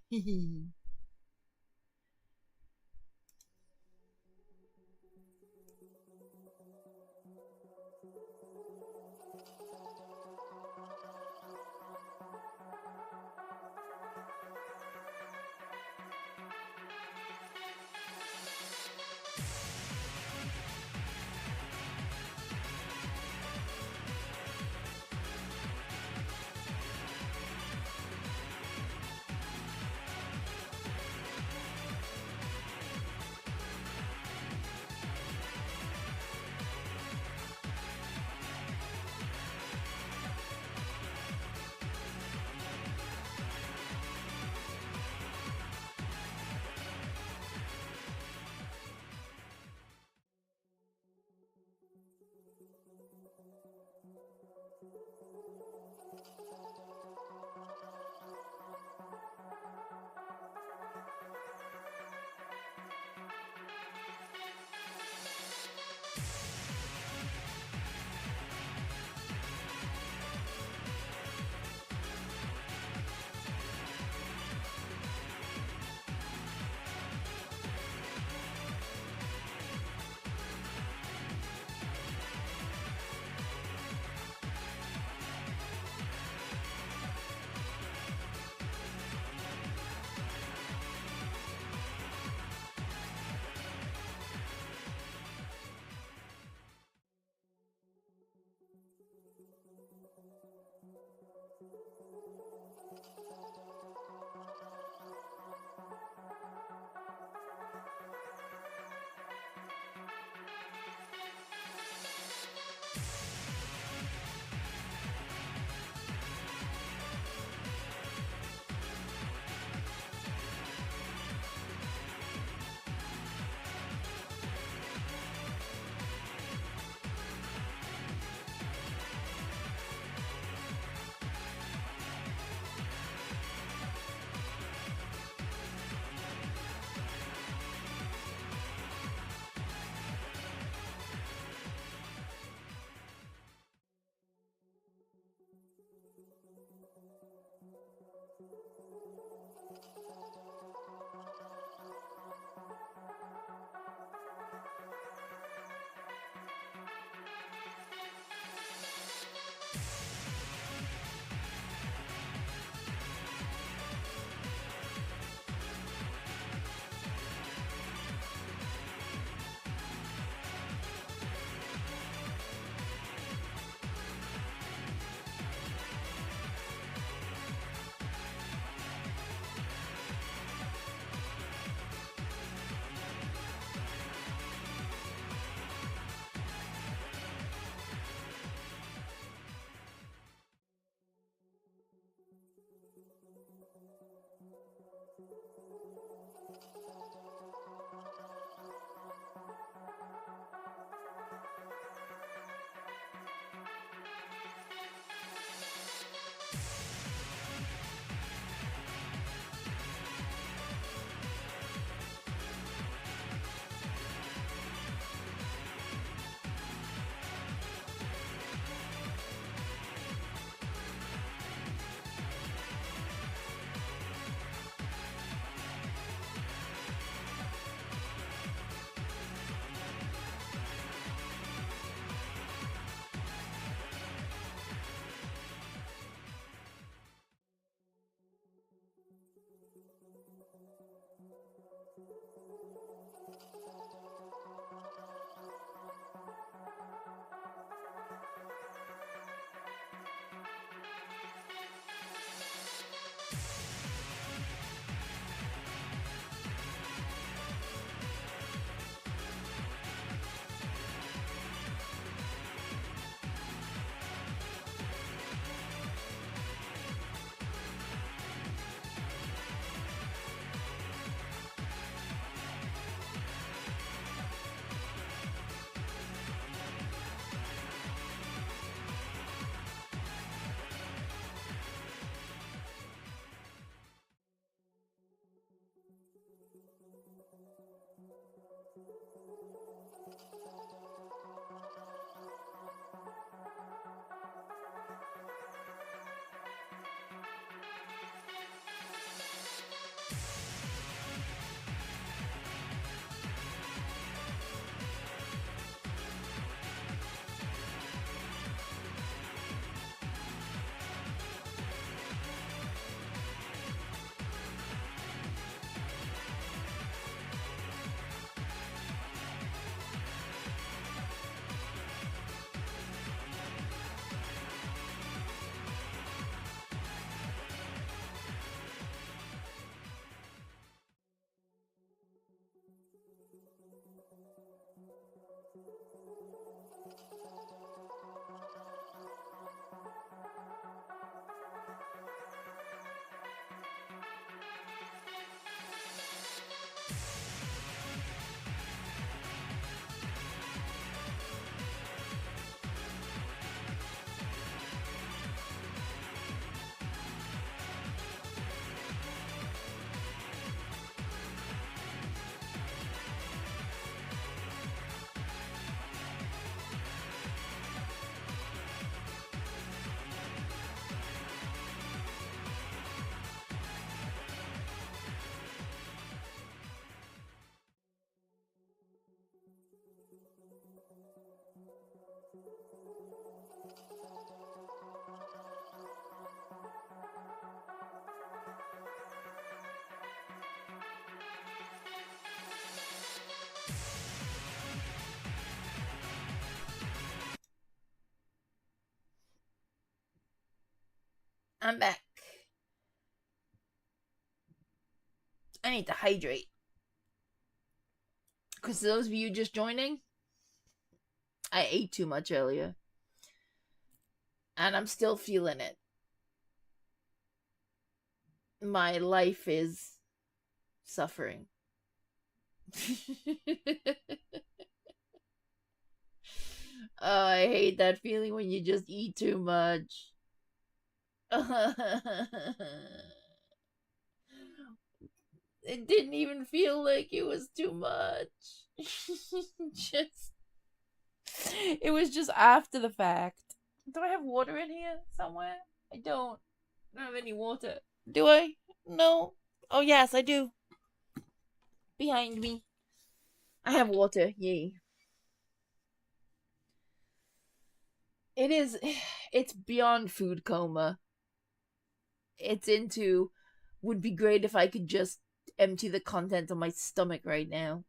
I'm back. I need to hydrate. Because those of you just joining, I ate too much earlier. And I'm still feeling it. My life is suffering. Oh, I hate that feeling when you just eat too much. It didn't even feel like it was too much. Just, it was just after the fact. Do I have water in here somewhere? I don't. I don't have any water. Do I? No. Oh yes, I do. Behind me. I have water. Yay. It is. It's beyond food coma. It's into. Would be great if I could just empty the contents of my stomach right now.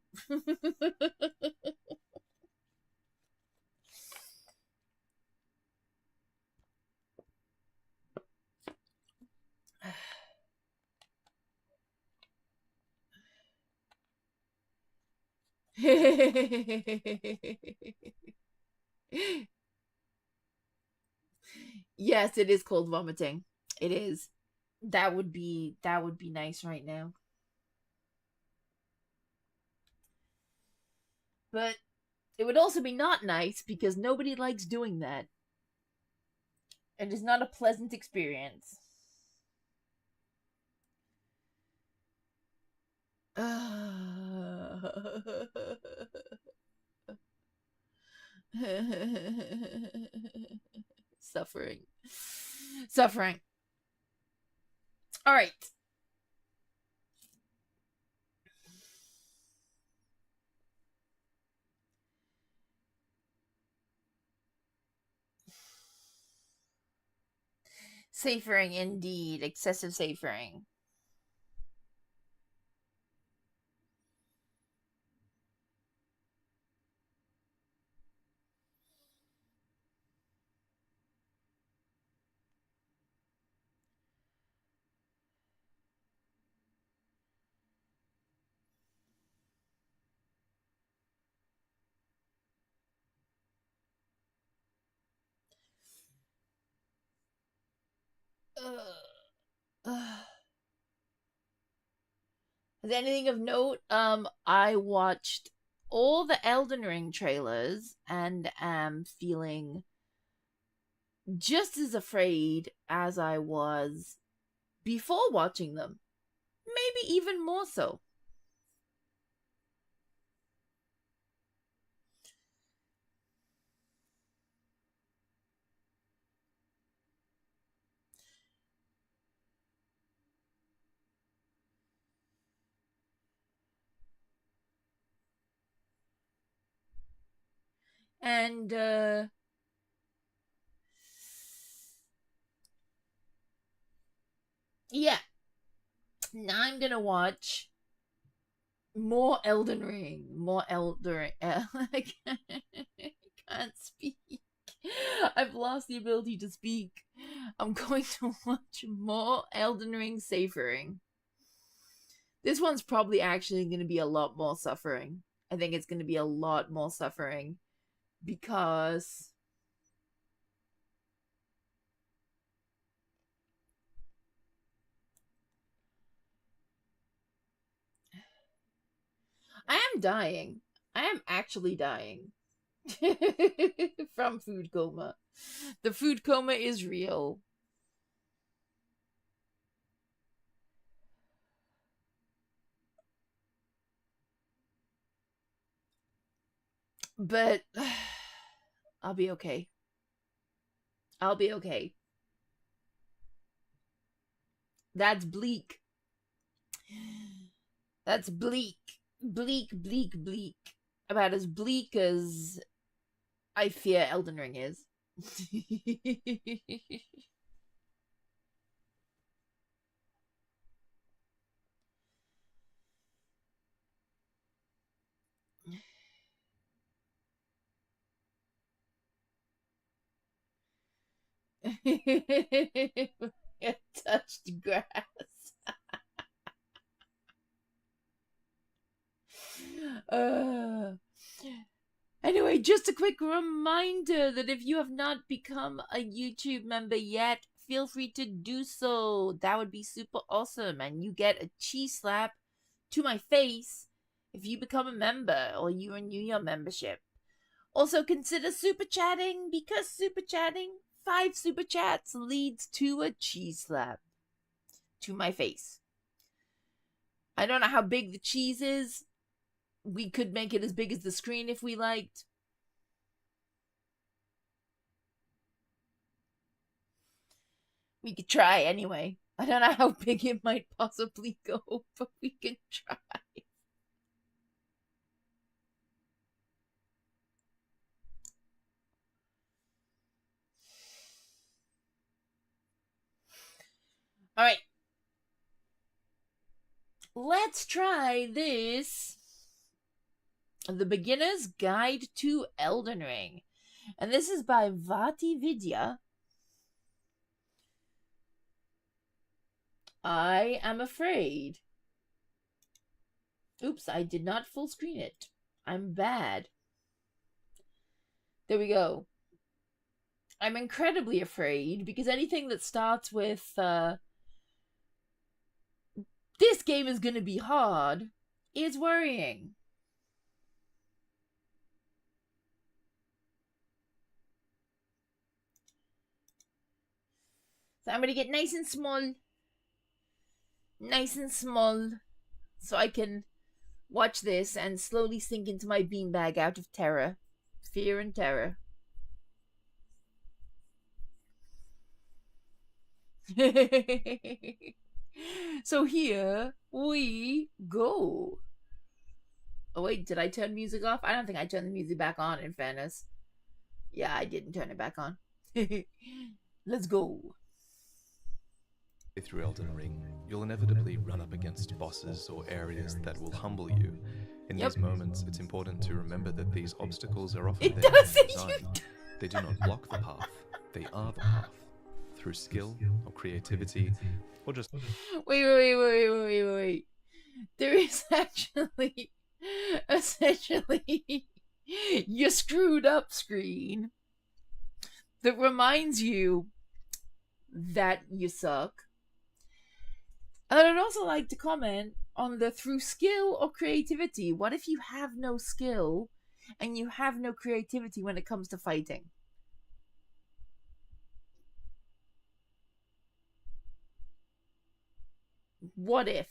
Yes, it is cold vomiting. It is. That would be nice right now. But it would also be not nice because nobody likes doing that. It is not a pleasant experience. Suffering. Suffering. All right. Savoring indeed. Excessive savoring. Is there anything of note? I watched all the Elden Ring trailers and am feeling just as afraid as I was before watching them. Maybe even more so. And yeah. Now I'm gonna watch more Elden Ring. More Elden Ring. I can't speak. I've lost the ability to speak. I'm going to watch more Elden Ring savoring. This one's probably actually going to be a lot more suffering. I think it's going to be a lot more suffering because I am dying. I am actually dying from food coma. The food coma is real. But I'll be okay. I'll be okay. That's bleak. That's bleak. Bleak, bleak, bleak. About as bleak as I fear Elden Ring is. touched grass. Anyway, just a quick reminder that if you have not become a YouTube member yet, feel free to do so. That would be super awesome. And you get a cheese slap to my face if you become a member or you renew your membership. Also consider super chatting, because super chatting, 5 super chats leads to a cheese slap to my face. I don't know how big the cheese is. We could make it as big as the screen if we liked. We could try anyway. I don't know how big it might possibly go, but we can try. Alright. Let's try this. The Beginner's Guide to Elden Ring. And this is by Vtuber. I am afraid. Oops, I did not full screen it. I'm bad. There we go. I'm incredibly afraid because anything that starts with this game is gonna be hard is worrying. So I'm gonna get nice and small. Nice and small. So I can watch this and slowly sink into my beanbag out of terror. Fear and terror. So here we go. Oh wait, did I turn music off? I don't think I turned the music back on, in fairness. Yeah, I didn't turn it back on. Let's go. Through Elden Ring, you'll inevitably run up against bosses or areas that will humble you. In these moments, it's important to remember that these obstacles are often there by design. They do not block the path, they are the path. Through skill, or creativity, or just... Wait. There is actually, essentially, your screwed up screen that reminds you that you suck. And I'd also like to comment on the through skill or creativity. What if you have no skill and you have no creativity when it comes to fighting? What if?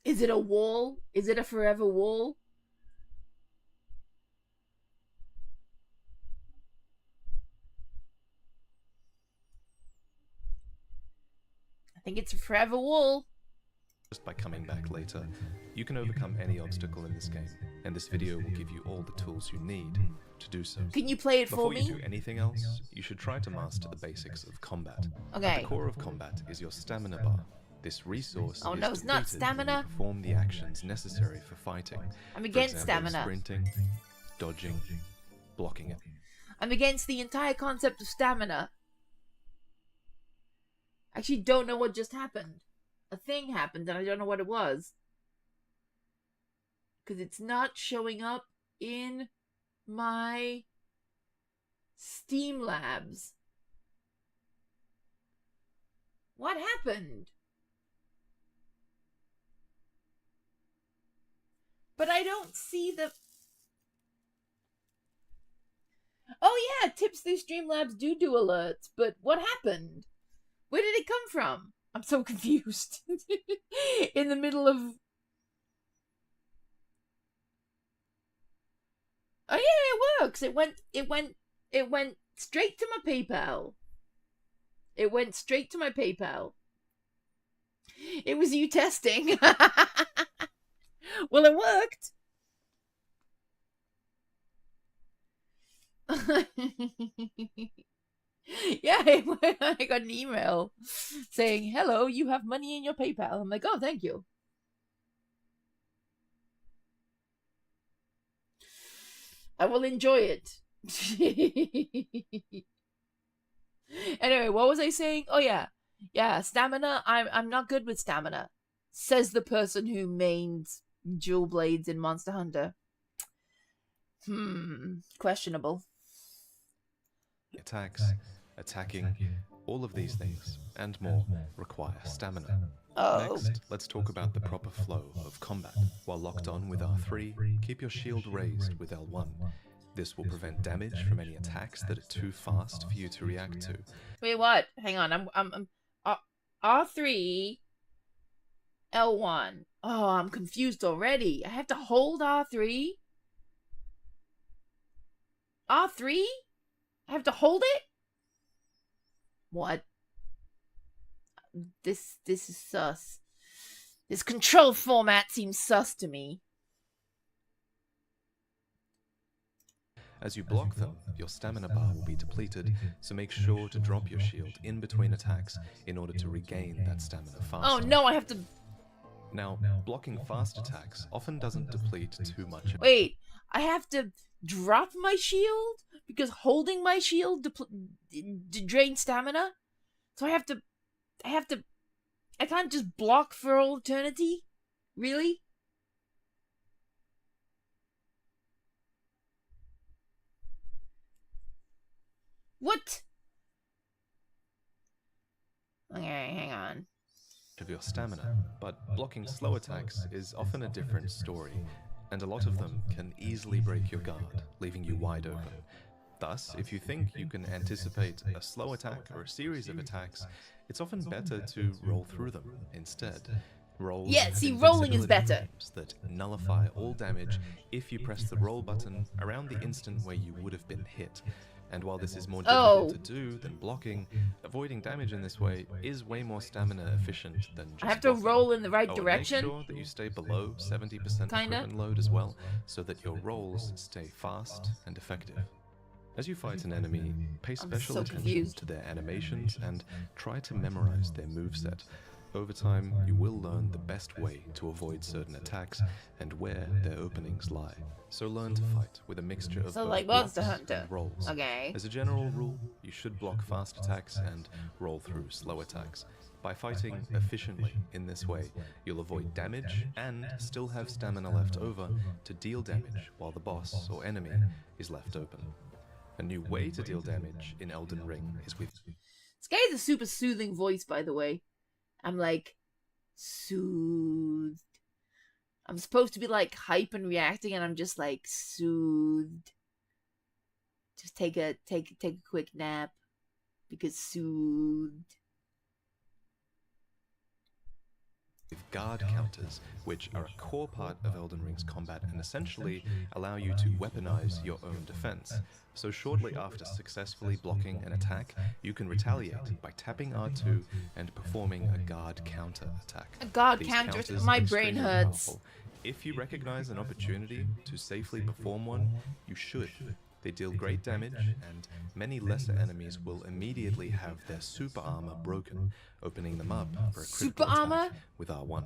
Is it a wall? Is it a forever wall? I think it's a forever wall. Just by coming back later, you can overcome any obstacle in this game, and this video will give you all the tools you need to do so. Can you play it for me? Before you do anything else, you should try to master the basics of combat. Okay. At the core of combat is your stamina bar. This resource Oh is no, it's not depleted when you stamina. perform the actions necessary for fighting. I'm For against example, stamina. sprinting, dodging, blocking it. I'm against the entire concept of stamina. I actually don't know what just happened. A thing happened and I don't know what it was. Because it's not showing up in my Steam Labs. What happened? But I don't see the... Oh yeah, tips through Streamlabs do alerts, but what happened? Where did it come from? I'm so confused. In the middle of... Oh yeah, it works. It went straight to my PayPal. It went straight to my PayPal. It was you testing. Well, it worked. Yeah, I got an email saying, hello, you have money in your PayPal. I'm like, oh, thank you. I will enjoy it. Anyway, what was I saying? Oh yeah. Yeah, stamina. I'm not good with stamina. Says the person who mains dual blades in Monster Hunter. Questionable. Attacks, attacking, all of these things, and more, require stamina. Oh. Next, let's talk about the proper flow of combat. While locked on with R3, keep your shield raised with L1. This will prevent damage from any attacks that are too fast for you to react to. Wait, what? Hang on. I'm R3 L1. Oh, I'm confused already. I have to hold R3? R3? I have to hold it? What? This is sus. This control format seems sus to me. As you block them, your stamina bar will be depleted, so make sure to drop your shield in between attacks in order to regain that stamina faster. Oh no, I have to... Now, blocking fast attacks often doesn't deplete too much. Wait, I have to drop my shield? Because holding my shield drains stamina? So I can't just block for all eternity? Really? What? Okay, hang on. Of your stamina, but blocking slow attacks is often a different story, and a lot of them can easily break your guard, leaving you wide open. Thus, if you think you can anticipate a slow attack or a series of attacks, it's often better to roll through them instead. Rolls Yeah, have see, rolling is invincibility better. moves that nullify all damage if you press the roll button around the instant where you would have been hit. And while this is more difficult to do than blocking, avoiding damage in this way is way more stamina efficient than just I have to blocking. roll in the right And direction? make sure that you stay below 70% Kinda. equipment load as well, so that your rolls stay fast and effective. As you fight an enemy, pay special so attention confused. to their animations and try to memorize their moveset. Over time, you will learn the best way to avoid certain attacks and where their openings lie. So learn to fight with a mixture of So both like blocks Monster Hunter. and rolls. Okay. As a general rule, you should block fast attacks and roll through slow attacks. By fighting efficiently in this way, you'll avoid damage and still have stamina left over to deal damage while the boss or enemy is left open. A new way to deal damage in Elden Ring is with... This guy has a super soothing voice, by the way. I'm like, soothed. I'm supposed to be like hype and reacting, and I'm just like soothed. Just take a quick nap because soothed. With guard counters, which are a core part of Elden Ring's combat and essentially allow you to weaponize your own defense. So shortly after successfully blocking an attack, you can retaliate by tapping R2 and performing a guard counter attack. A guard These counter? counters My are brain extremely hurts. powerful. If you recognize an opportunity to safely perform one, you should. They deal great damage, and many lesser enemies will immediately have their super armor broken, opening them up for a Super critical armor? attack with R1.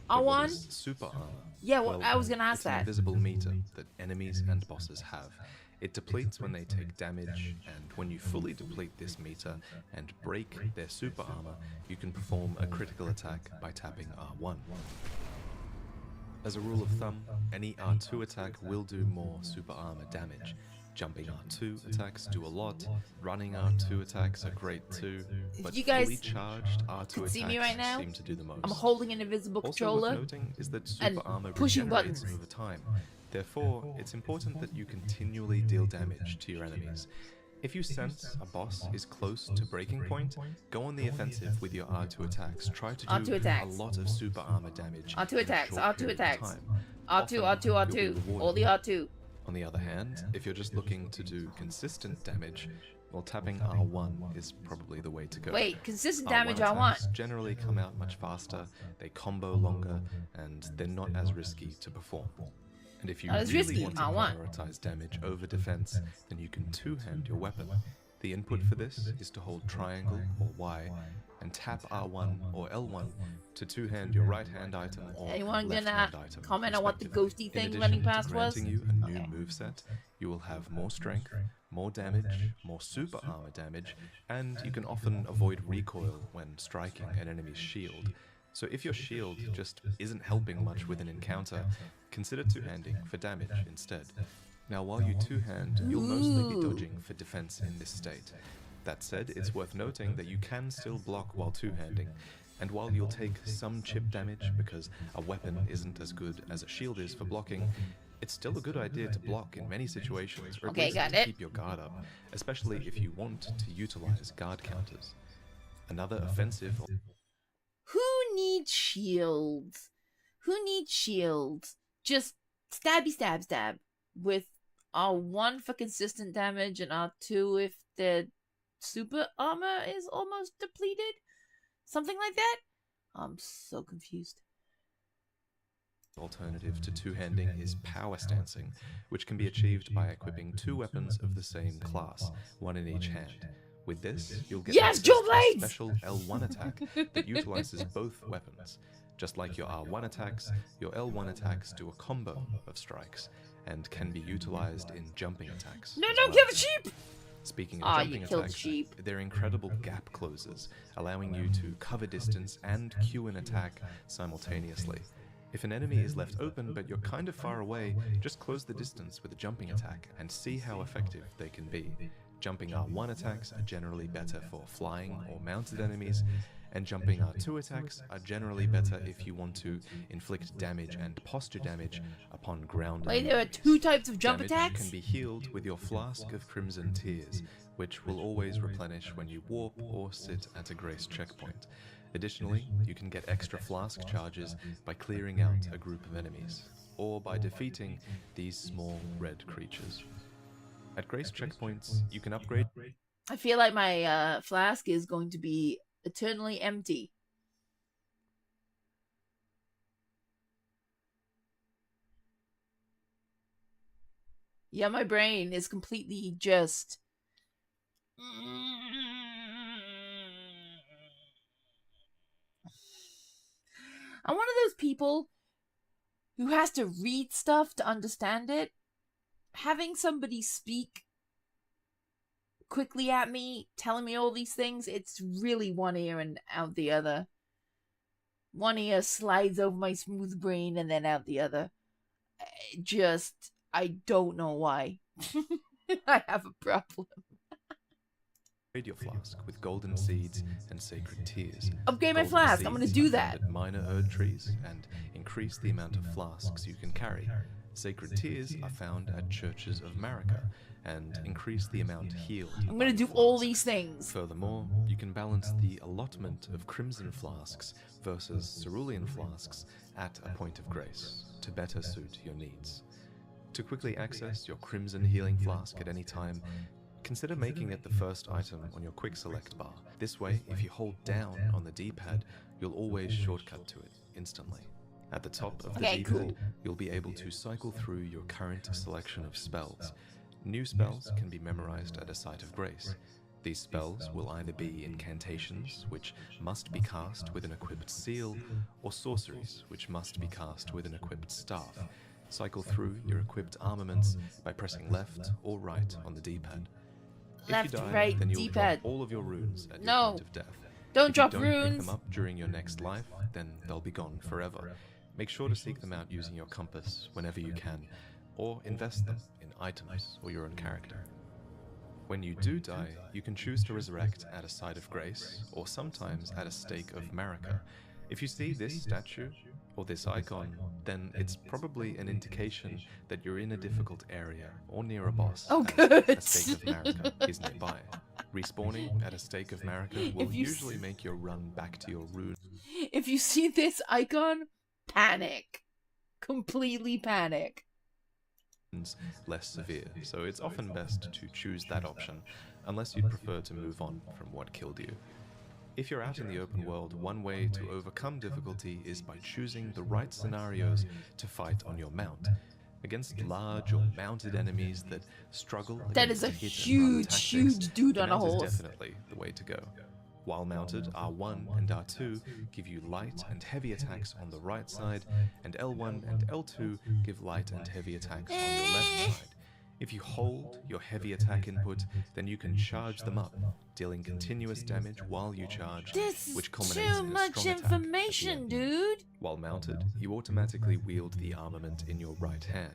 But what is R1? super armor? Yeah, well, I was gonna ask it's an that. invisible meter that enemies and bosses have. It depletes when they take damage, and when you fully deplete this meter and break their super armor, you can perform a critical attack by tapping R1. As a rule of thumb, any R2 attack will do more super armor damage. Jumping R2 attacks do a lot, running R2 attacks are great too, but you guys fully charged R2 could attacks see me right now, seem to do the most. I'm holding an invisible Also controller worth noting is that and super armor pushing regenerates buttons. over time. Therefore, it's important that you continually deal damage to your enemies. If you sense a boss is close to breaking point, go on the offensive with your R2 attacks. Try to do R2 attacks. a lot of super armor damage. R2 in a attacks, short R2 period of attacks. time. R2, Often, R2, you'll be R2. rewarded All the for it. R2. On the other hand, if you're just looking to do consistent damage, well, tapping R1 is probably the way to go. Wait, consistent R1 damage I want. attacks generally come out much faster, they combo longer, and they're not as risky to perform. And if you Not as really risky, want to R1. prioritize damage over defense, then you can two-hand your weapon. The input for this is to hold triangle or Y and tap R1 or L1 to two-hand your right-hand item or Anyone left-hand gonna item. comment on what the respectively. ghosty thing In running addition past to was? granting you a new Okay. moveset, you will have more strength, more damage, more super armor damage, and you can often avoid recoil when striking an enemy's shield. So if your shield just isn't helping much with an encounter, consider two-handing for damage instead. Now while you two-hand, you'll mostly be dodging for defense in this state. That said, it's worth noting that you can still block while two-handing, and while you'll take some chip damage because a weapon isn't as good as a shield is for blocking, it's still a good idea to block in many situations, or at Okay, least got to it. keep your guard up, especially if you want to utilize guard counters. Another offensive... Who needs shields? Who needs shields? Just stabby stab stab with R1 for consistent damage and R2 if the super armor is almost depleted? Something like that? I'm so confused. Alternative to two-handing is power stancing, which can be achieved by equipping two weapons of the same class, one in each hand. With this, you'll get Yes, access dual to a blades! special L1 attack that utilizes both weapons. Just like your R1 attacks, your L1 attacks do a combo of strikes, and can be utilized in jumping attacks. No, as don't well. kill the sheep! Speaking of Aw, jumping you killed attacks, sheep. they're incredible gap closers, allowing you to cover distance and queue an attack simultaneously. If an enemy is left open but you're kind of far away, just close the distance with a jumping attack and see how effective they can be. Jumping R1 attacks are generally better for flying or mounted enemies, and jumping R2 attacks are generally better if you want to inflict damage and posture damage upon ground. Wait, there are two types of jump Damage attacks? can be healed with your Flask of Crimson Tears, which will always replenish when you warp or sit at a grace checkpoint. Additionally, you can get extra flask charges by clearing out a group of enemies, or by defeating these small red creatures. At grace checkpoints, you can upgrade... I feel like my flask is going to be eternally empty. Yeah, my brain is completely just... I'm one of those people who has to read stuff to understand it. Having somebody speak quickly at me, telling me all these things, it's really one ear and out the other. One ear slides over my smooth brain and then out the other. I don't know why. I have a problem. Upgrade your flask with golden seeds and sacred tears. Upgrade my Golden flask, I'm gonna seeds do are that. found at minor Erd trees and increase the amount of flasks you can carry. Sacred tears are found at churches of Marika and increase the amount healed. I'm gonna do all these things. Furthermore, you can balance the allotment of crimson flasks versus cerulean flasks at a point of grace to better suit your needs. To quickly access your crimson healing flask at any time, consider making it the first item on your quick select bar. This way, if you hold down on the D-pad, you'll always shortcut to it instantly. At the top of the D-pad, cool. You'll be able to cycle through your current selection of spells. New spells can be memorized at a site of grace. These spells will either be incantations, which must be cast with an equipped seal, or sorceries, which must be cast with an equipped staff. Cycle through your equipped armaments by pressing left or right on the D-pad. Left, If you die, right, then you'll D-pad. drop all of your runes at your No. point of death. Don't If drop you don't pick runes. them up during your next life, then they'll be gone forever. Make sure to seek them out using your compass whenever you can, or invest them in items or your own character. When you do die, you can choose to resurrect at a site of grace, or sometimes at a stake of Marika. If you see this statue, or this icon, then it's probably an indication that you're in a difficult area, or near a boss, Oh, as good. a stake of Marika is nearby. Respawning at a stake of Marika will If you usually make your run back to your rune If you see this icon, panic. Completely panic. less severe, so it's often best to choose that option, unless you'd prefer to move on from what killed you. If you're out in the open world, one way to overcome difficulty is by choosing the right scenarios to fight on your mount. Against large or mounted enemies that struggle That is against a hit and run huge, tactics, huge dude the on a mount is horse. definitely the way to go. While mounted, R1 and R2 give you light and heavy attacks on the right side, and L1 and L2 give light and heavy attacks on your left side. If you hold your heavy attack input, then you can charge them up, dealing continuous damage while you charge, This is which culminates too in a much strong attack at the information, end. dude. While mounted, you automatically wield the armament in your right hand.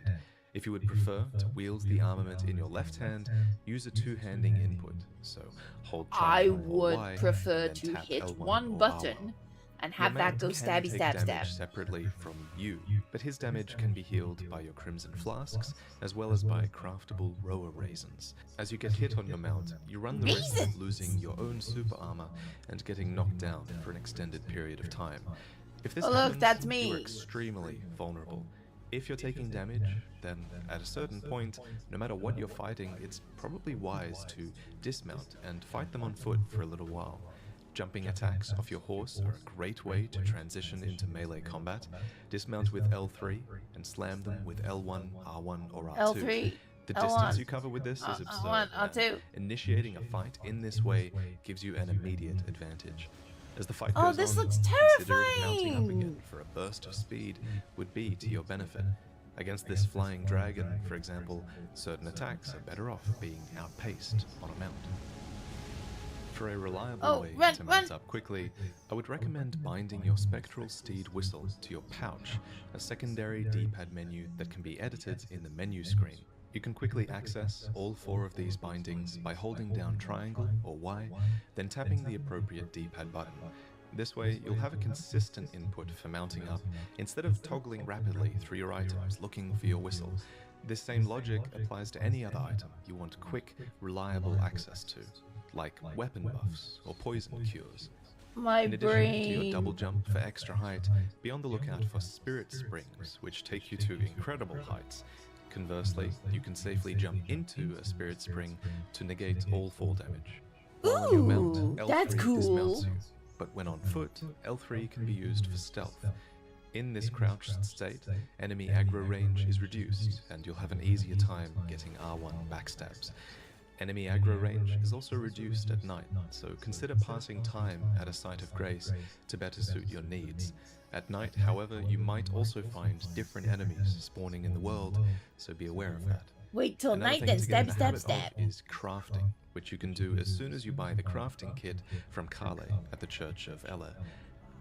If you would prefer to wield the armament in your left hand, use a two-handing input. So hold I triangle or would Y, prefer and to then tap hit L1 one or button R1. and Your have that mount go can stabby take stab stab. damage separately from you, but his damage can be healed by your crimson flasks, as well as by craftable rower raisins. As you get hit on your mount, you run the risk of losing your own super armor and getting knocked down for an extended period of time. If this Oh, look, happens, that's you me. are extremely vulnerable. If you're taking damage, then at a certain point, no matter what you're fighting, it's probably wise to dismount and fight them on foot for a little while. Jumping attacks off your horse are a great way to transition into melee combat. Dismount with L3 and slam them with L1, R1, or R2. L3, The L1, distance you cover with this is absurd. R1, R2. and initiating a fight in this way gives you an immediate advantage. As the fight Oh, goes this on, looks consider if mounting up terrifying. again for a burst of speed would be to your benefit. Against this flying dragon, for example, certain attacks are better off being outpaced on a mount. For a reliable way to mount up quickly, I would recommend binding your spectral steed whistle to your pouch, a secondary D-pad menu that can be edited in the menu screen. You can quickly access all 4 of these bindings by holding down triangle or Y, then tapping the appropriate D-pad button. This way, you'll have a consistent input for mounting up, instead of toggling rapidly through your items looking for your whistle. This same logic applies to any other item you want quick, reliable access to, like weapon buffs or poison cures. My In addition to your brain. double jump for extra height, be on the lookout for spirit springs, which take you to incredible heights. Conversely, you can safely jump into a spirit spring to negate all fall damage. While on your mount, Ooh, L3 that's cool. dismounts you, but when on foot, L3 can be used for stealth. In this crouched state, enemy aggro range is reduced, and you'll have an easier time getting R1 backstabs. Enemy aggro range is also reduced at night, so consider passing time at a site of grace to better suit your needs. At night, however, you might also find different enemies spawning in the world, so be aware of that. Wait till Another night thing then, to get in stabby the stab habit of stab. is crafting, which you can do as soon as you buy the crafting kit from Kale at the Church of Elden.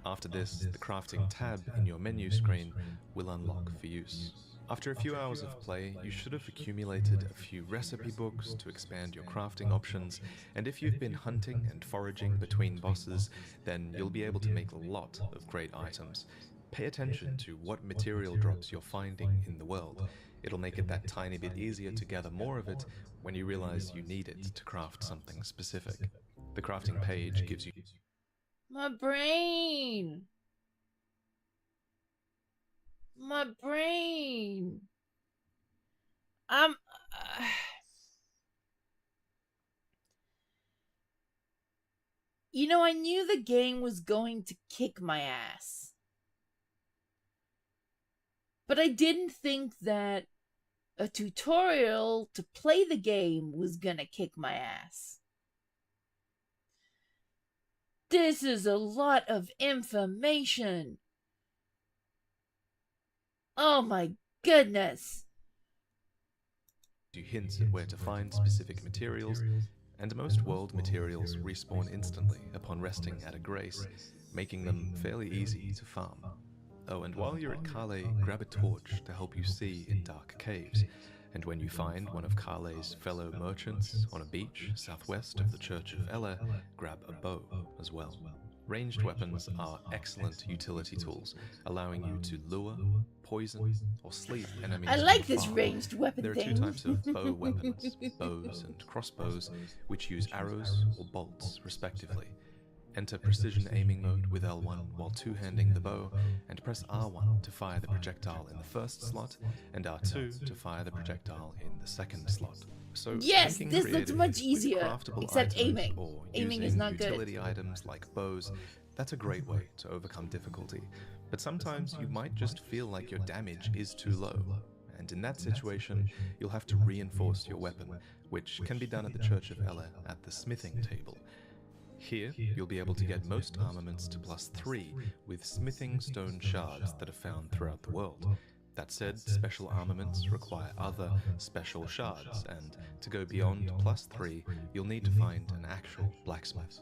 After this, the crafting tab in your menu screen will unlock for use. After a few hours of play, you should have accumulated a few recipe books to expand your crafting options, and if you've been hunting and foraging between bosses, then you'll be able to make a lot of great items. Pay attention to what material drops you're finding in the world. It'll make it that tiny bit easier to gather more of it when you realize you need it to craft something specific. The crafting page gives you My brain. My brain. You know, I knew the game was going to kick my ass. But I didn't think that a tutorial to play the game was gonna kick my ass. This is a lot of information. Oh my goodness. you hints at where to find specific materials, and most world materials respawn instantly upon resting at a grace, making them fairly easy to farm. Oh, and while you're at Kale, grab a torch to help you see in dark caves, and when you find one of Kale's fellow merchants on a beach southwest of the Church of Elden, grab a bow as well. Ranged weapons are excellent utility tools, allowing you to lure, poison, or sleep enemies. I like from this afar. ranged weapon There are thing. two types of bow weapons, bows and crossbows, which use arrows or bolts, respectively. Enter precision aiming mode with L1 while two-handing the bow, and press R1 to fire the projectile in the first slot, and R2 to fire the projectile in the second slot. So Yes, thinking this looks creatively much with easier, craftable except items aiming. or Aiming is using not good. utility items like bows, that's a great way to overcome difficulty. But sometimes you might just feel like your damage is too low, and in that situation, you'll have to reinforce your weapon, which can be done at the Church of Ele at the smithing table. Here, you'll be able to get most armaments to +3 with smithing stone shards that are found throughout the world. That said, special armaments require other special shards, and to go beyond +3, you'll need to find an actual blacksmith.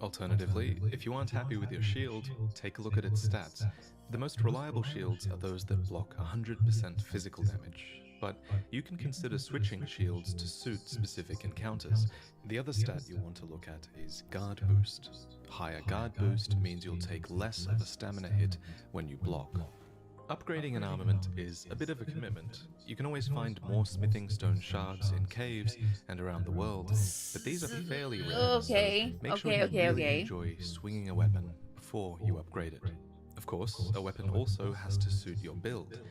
Alternatively, if you aren't happy with your shield, take a look at its stats. The most reliable shields are those that block 100% physical damage, but you can consider switching shields to suit specific encounters. The other stat you'll want to look at is guard boost. Higher guard boost means you'll take less of a stamina hit when you block. Upgrading an armament is a bit of a commitment. You can always find more smithing stone shards in caves and around the world, but these are fairly rare, Okay, so make sure you really enjoy swinging a weapon before you upgrade it. Of course, a weapon also has to suit your build.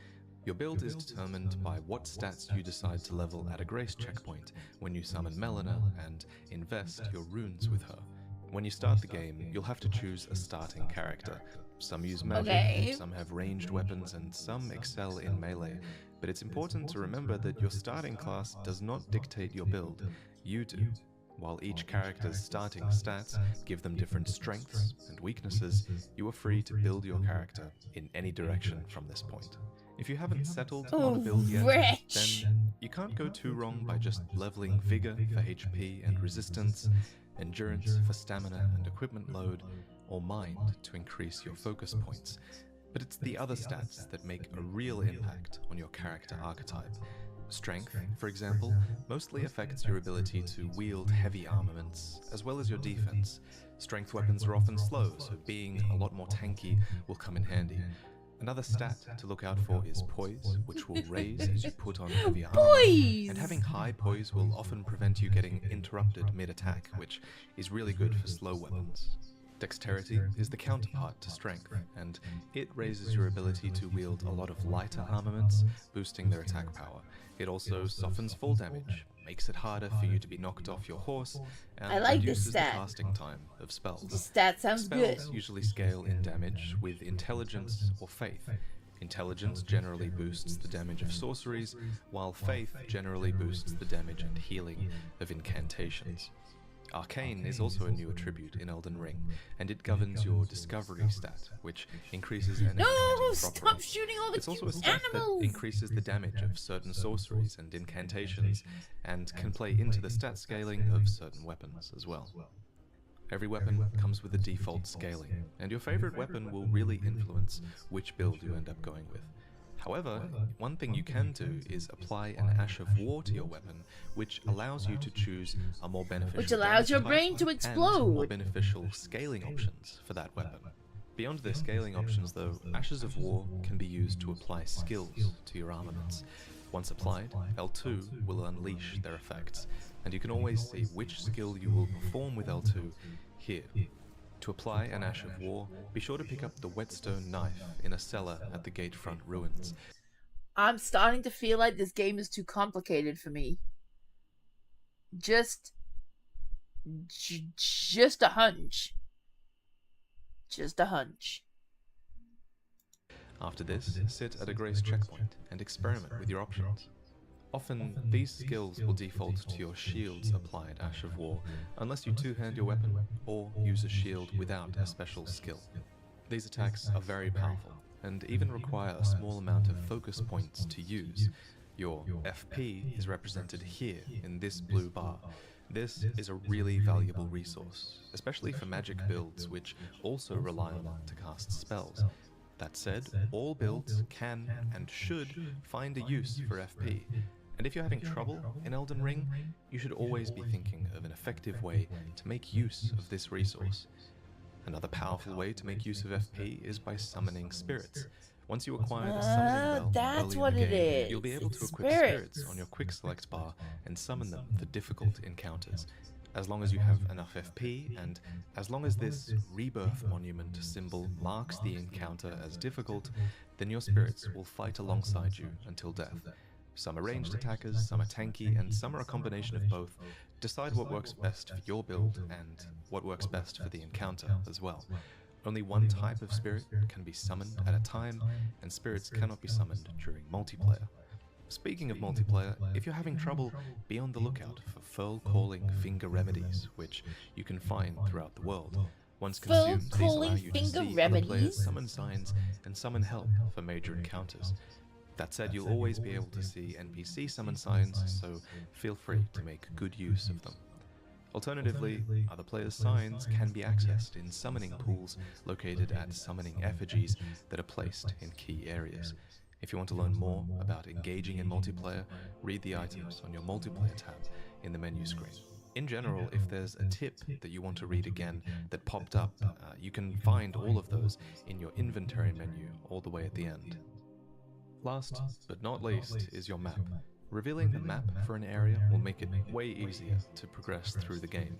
Your build is determined by what stats you decide to level at a grace checkpoint when you summon Melina and invest your runes with her. When you start the game, you'll have to choose a starting character. Some use magic, some have ranged weapons, and some excel in melee. But it's important to remember that your starting class does not dictate your build. You do. While each character's starting stats give them different strengths and weaknesses, you are free to build your character in any direction from this point. If you haven't settled on a build yet, then you can't go too wrong by just leveling Vigor for HP and Resistance, Endurance for stamina and equipment load, or Mind to increase your focus points. But it's the other stats that make a real impact on your character archetype. Strength, for example, mostly affects your ability to wield heavy armaments, as well as your defense. Strength weapons are often slow, so being a lot more tanky will come in handy. Another stat to look out for is poise, which will raise as you put on heavy armor. And having high poise will often prevent you getting interrupted mid-attack, which is really good for slow weapons. Dexterity is the counterpart to strength, and it raises your ability to wield a lot of lighter armaments, boosting their attack power. It also softens fall damage, makes it harder for you to be knocked off your horse, and reduces the casting time of spells. This stat sounds good. Spells usually scale in damage with intelligence or faith. Intelligence generally boosts the damage of sorceries, while faith generally boosts the damage and healing of incantations. Arcane is also a new attribute in Elden Ring, and it governs your discovery stat, which increases enemy stop shooting all the It's also a stat animals. that increases the damage of certain sorceries and incantations, and can play into the stat scaling of certain weapons as well. Every weapon comes with a default scaling, and your favorite weapon will really influence which build you end up going with. However, one thing you can do is apply an Ash of War to your weapon, which allows you to choose a more beneficial Which allows your brain to and explode. more beneficial scaling options for that weapon. Beyond their scaling options though, Ashes of War can be used to apply skills to your armaments. Once applied, L2 will unleash their effects, and you can always see which skill you will perform with L2 here. To apply an Ash of War, be sure to pick up the whetstone knife in a cellar at the Gatefront ruins. I'm starting to feel like this game is too complicated for me. Just a hunch. Just a hunch. After this, sit at a grace checkpoint and experiment with your options. Often, these skills will default to your shield's applied Ash of War, unless you two-hand your weapon, or use a shield without a special skill. These attacks are very powerful, and even require a small amount of focus points to use. Your FP is represented here in this blue bar. This is a really valuable resource, especially for magic builds which also rely on it to cast spells. That said, all builds can and should find a use for FP. And if you're having trouble in Elden Ring, you should always be thinking of an effective way to make use of this resource. Another powerful way to make use of FP is by summoning spirits. Once you acquire the summoning bell early in the game, you'll be able to equip spirits on your quick select bar and summon them for difficult encounters. As long as you have enough FP, and as long as this rebirth monument symbol marks the encounter as difficult, then your spirits will fight alongside you until death. Some are ranged attackers, some are tanky, and some are a combination of both. Decide what works best for your build, and what works best for the encounter as well. Only one type of spirit can be summoned at a time, and spirits cannot be summoned during multiplayer. Speaking of multiplayer, if you're having trouble, be on the lookout for fur-calling finger remedies, which you can find throughout the world. Once consumed, these Fur-calling allow you to finger see other players remedies? summon signs and summon help for major encounters. That said, you'll always be able to see NPC summon signs, so feel free to make good use of them. Alternatively, other players' signs can be accessed in summoning pools located at summoning effigies that are placed in key areas. If you want to learn more about engaging in multiplayer, read the items on your multiplayer tab in the menu screen. In general, if there's a tip that you want to read again that popped up, you can find all of those in your inventory menu all the way at the end. Last but not least is your map. Revealing the map for an area will make it way easier to progress through the game.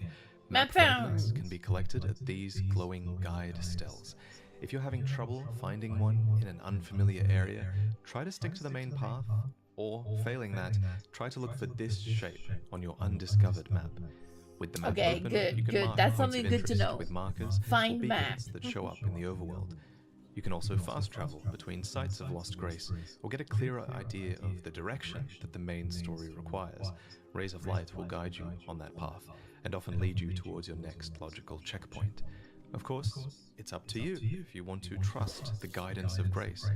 Map fragments found! can be collected at these glowing guide stells. If you're having trouble finding one in an unfamiliar area, try to stick to the main path, or failing that, try to look for this shape on your undiscovered map. With the map Okay, open, good, you can good. mark That's points something of good to interest know. with markers Find or map. beacons that show up in the overworld. You can also fast travel between sites of Lost Grace, or get a clearer idea of the direction that the main story requires. Rays of Light will guide you on that path, and often lead you towards your next logical checkpoint. Of course, it's up to you if you want to trust the guidance of Grace.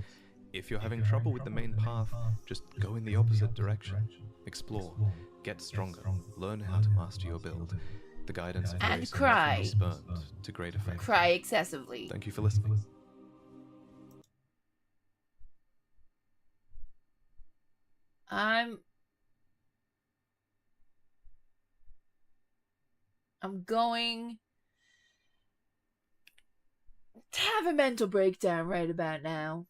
If you're having trouble with the main path, just go in the opposite direction. Explore, get stronger, learn how to master your build. The guidance of And Grace cry. can be spurned to great effect. Cry excessively. Thank you for listening. I'm going to have a mental breakdown right about now.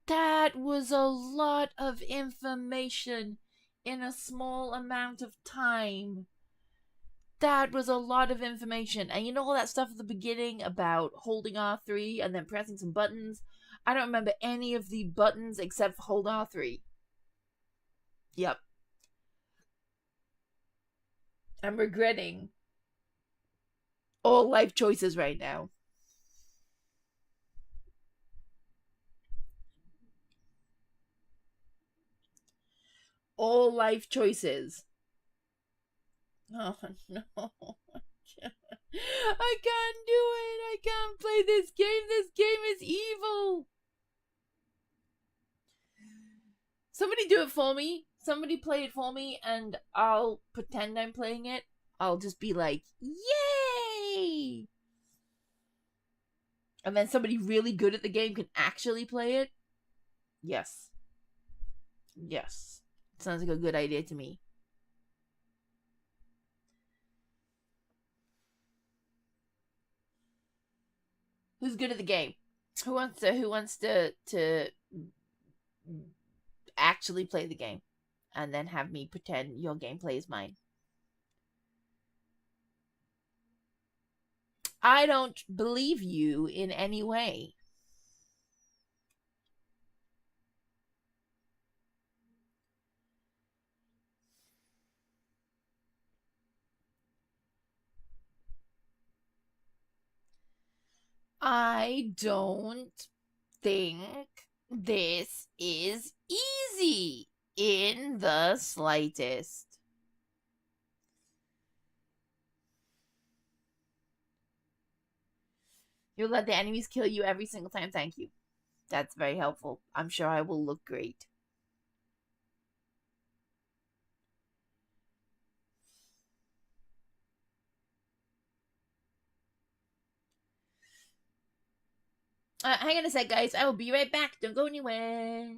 That was a lot of information in a small amount of time. That was a lot of information. And you know all that stuff at the beginning about holding R3 and then pressing some buttons? I don't remember any of the buttons except for hold R3. Yep. I'm regretting all life choices right now. All life choices. Oh no. I can't do it. I can't play this game. This game is evil. Somebody do it for me. Somebody play it for me and I'll pretend I'm playing it. I'll just be like, yay! And then somebody really good at the game can actually play it. Yes. Yes. Sounds like a good idea to me. Who's good at the game? Who wants to actually play the game and then have me pretend your gameplay is mine? I don't believe you in any way. I don't think this is easy in the slightest. You'll let the enemies kill you every single time. Thank you. That's very helpful. I'm sure I will look great. Hang on a sec, guys. I will be right back. Don't go anywhere.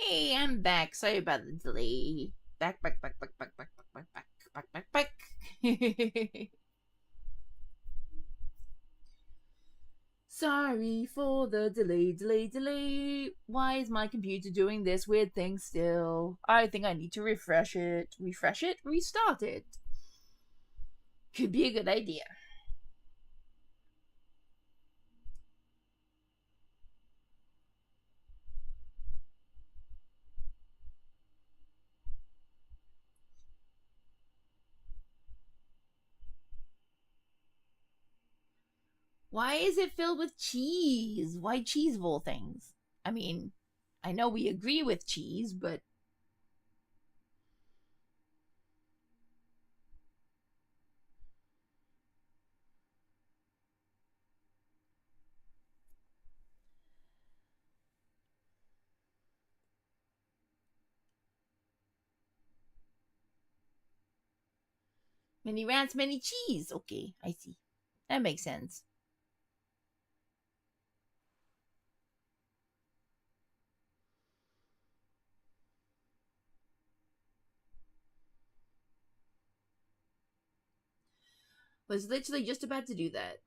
Hey, I'm back. Sorry about the delay. Back. Sorry for the delay. Why is my computer doing this weird thing still? I think I need to refresh it. Restart it. Could be a good idea. Why is it filled with cheese? Why cheese of all things? I mean, I know we agree with cheese, but... Many rats, many cheese. Okay, I see. That makes sense. Was literally just about to do that.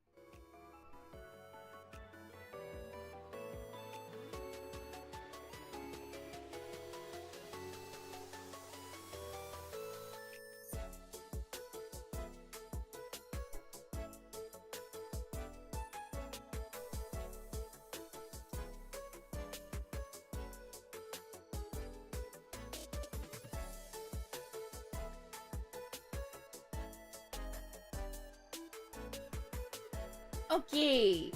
Okay.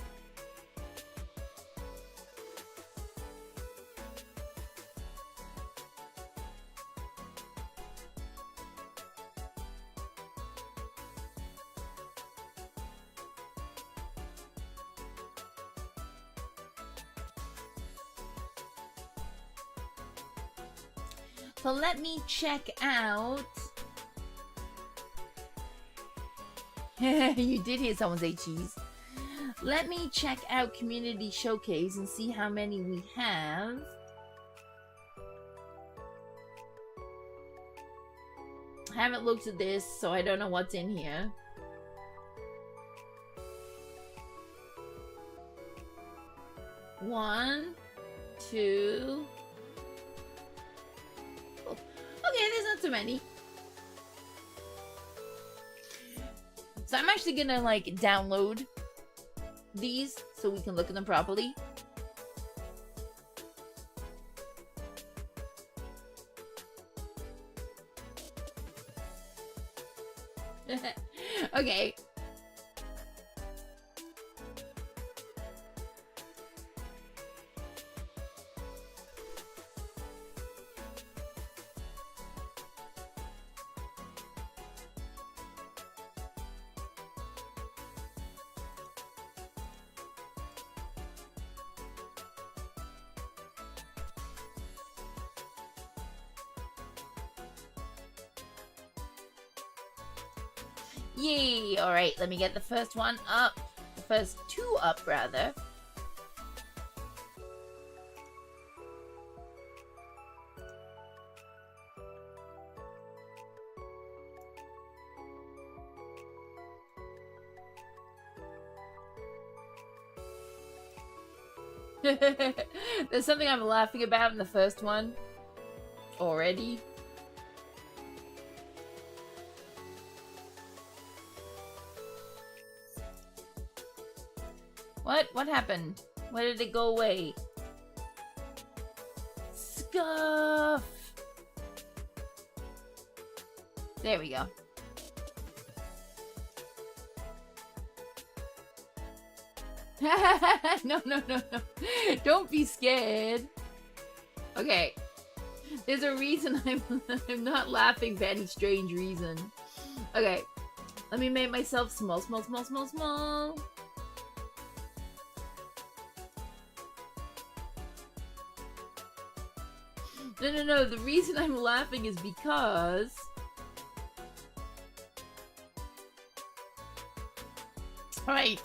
So let me check out. You did hear someone say cheese. Let me check out Community Showcase and see how many we have. I haven't looked at this, so I don't know what's in here. One, two. Oh, okay, there's not too many. So I'm actually gonna like download these so we can look at them properly. Okay. Yay! Alright, let me get the first one up. The first two up, rather. There's something I'm laughing about in the first one. Already. What? What happened? Where did it go away? Scuff! There we go. No, no, no, no. Don't be scared. Okay. There's a reason I'm not laughing for any strange reason. Okay. Let me make myself small, small, small, small, small. No, no, no. The reason I'm laughing is because... Right.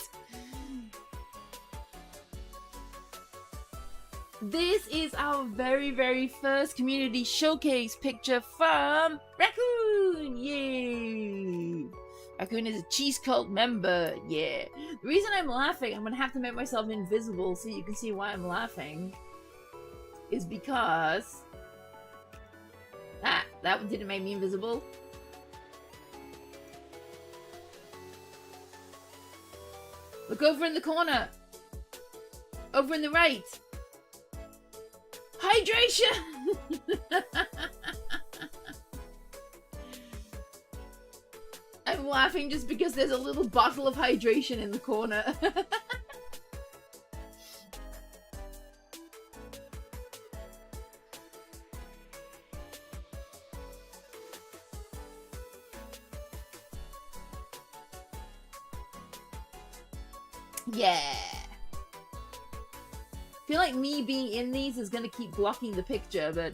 This is our very, very first community showcase picture from Raccoon! Yay! Raccoon is a Cheese Cult member, yeah. The reason I'm laughing, I'm gonna have to make myself invisible so you can see why I'm laughing, is because... Ah, that one didn't make me invisible. Look over in the corner! Over in the right! Hydration! I'm laughing just because there's a little bottle of hydration in the corner. Yeah. I feel like me being in these is gonna keep blocking the picture, but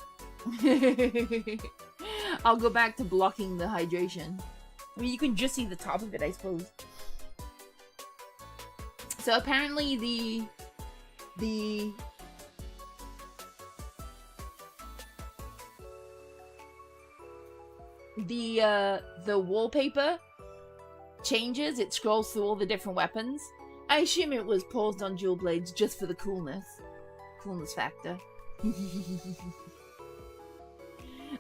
I'll go back to blocking the hydration. I mean, you can just see the top of it, I suppose. So apparently the wallpaper changes. It scrolls through all the different weapons. I assume it was paused on dual blades just for the coolness factor.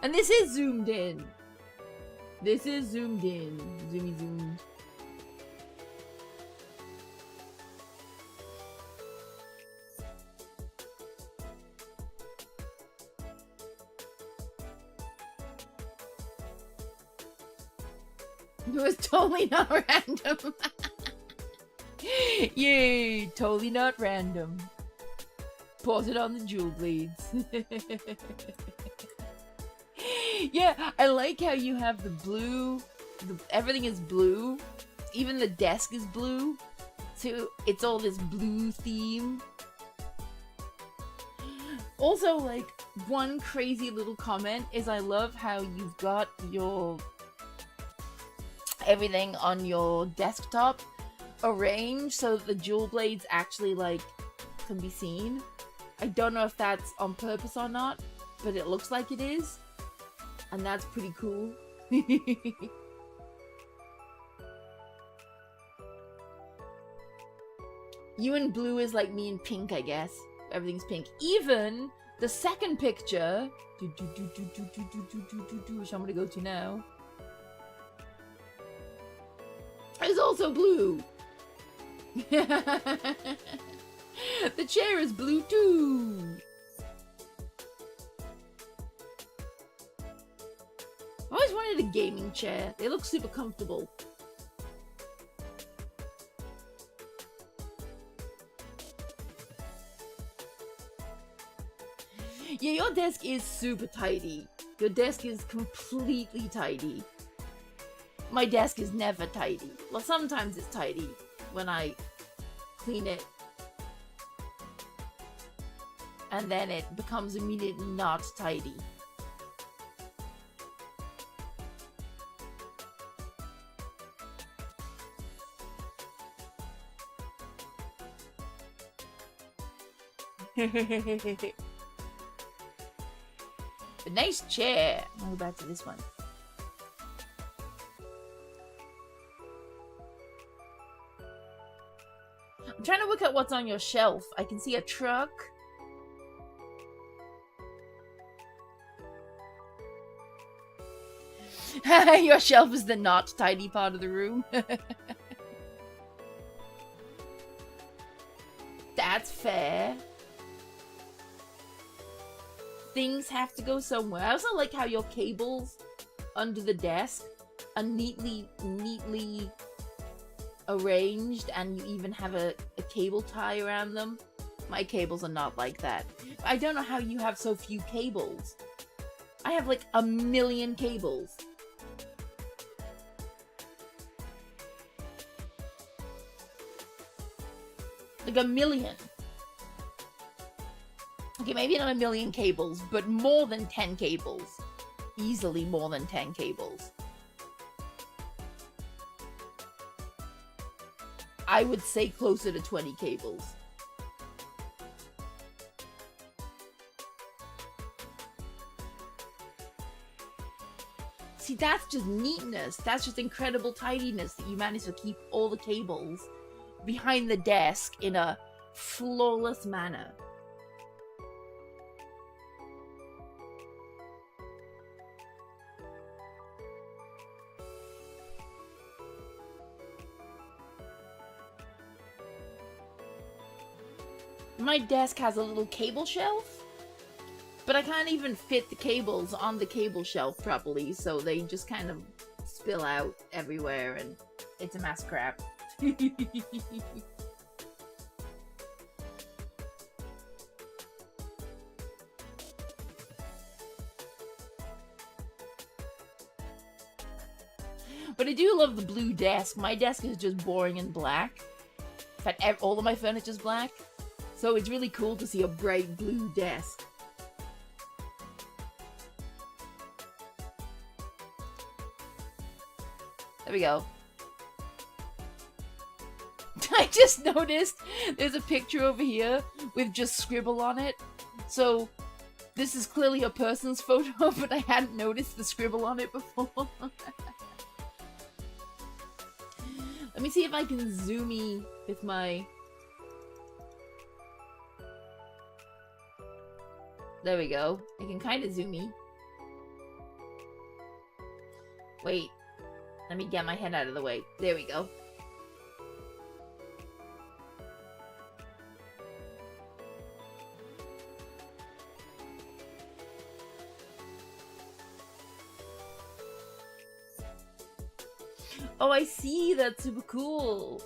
And this is zoomed in. This is zoomed in. Zoomy zoom. It was totally not random. Yay, totally not random. Pause it on the jewel blades. Yeah, I like how you have the blue, everything is blue. Even the desk is blue. So it's all this blue theme. Also, like, one crazy little comment is I love how you've got your everything on your desktop arranged so that the jewel blades actually, like, can be seen. I don't know if that's on purpose or not, but it looks like it is. And that's pretty cool. You and blue is like me and pink, I guess. Everything's pink. Even the second picture, which I'm gonna go to now, is also blue. The chair is blue too. I always wanted a gaming chair. They look super comfortable. Yeah, your desk is super tidy. Your desk is completely tidy. My desk is never tidy. Well, sometimes it's tidy when I clean it. And then it becomes immediately not tidy. A nice chair. I'll go back to this one. I'm trying to work out what's on your shelf. I can see a truck. Your shelf is the not tidy part of the room. That's fair. Things have to go somewhere. I also like how your cables under the desk are neatly arranged, and you even have a cable tie around them. My cables are not like that. I don't know how you have so few cables. I have like 1,000,000 cables. Like 1,000,000. Okay, maybe not 1,000,000 cables, but more than 10 cables. Easily more than 10 cables. I would say closer to 20 cables. See, that's just neatness. That's just incredible tidiness that you managed to keep all the cables behind the desk in a flawless manner. My desk has a little cable shelf, but I can't even fit the cables on the cable shelf properly, so they just kind of spill out everywhere, and it's a mass crap. But I do love the blue desk. My desk is just boring and black. In fact, all of my furniture is black. So it's really cool to see a bright blue desk. There we go. I just noticed there's a picture over here with just scribble on it. So this is clearly a person's photo, but I hadn't noticed the scribble on it before. Let me see if I can zoomy with my... There we go. I can kind of zoomy. Wait. Let me get my head out of the way. There we go. Oh, I see. That's super cool.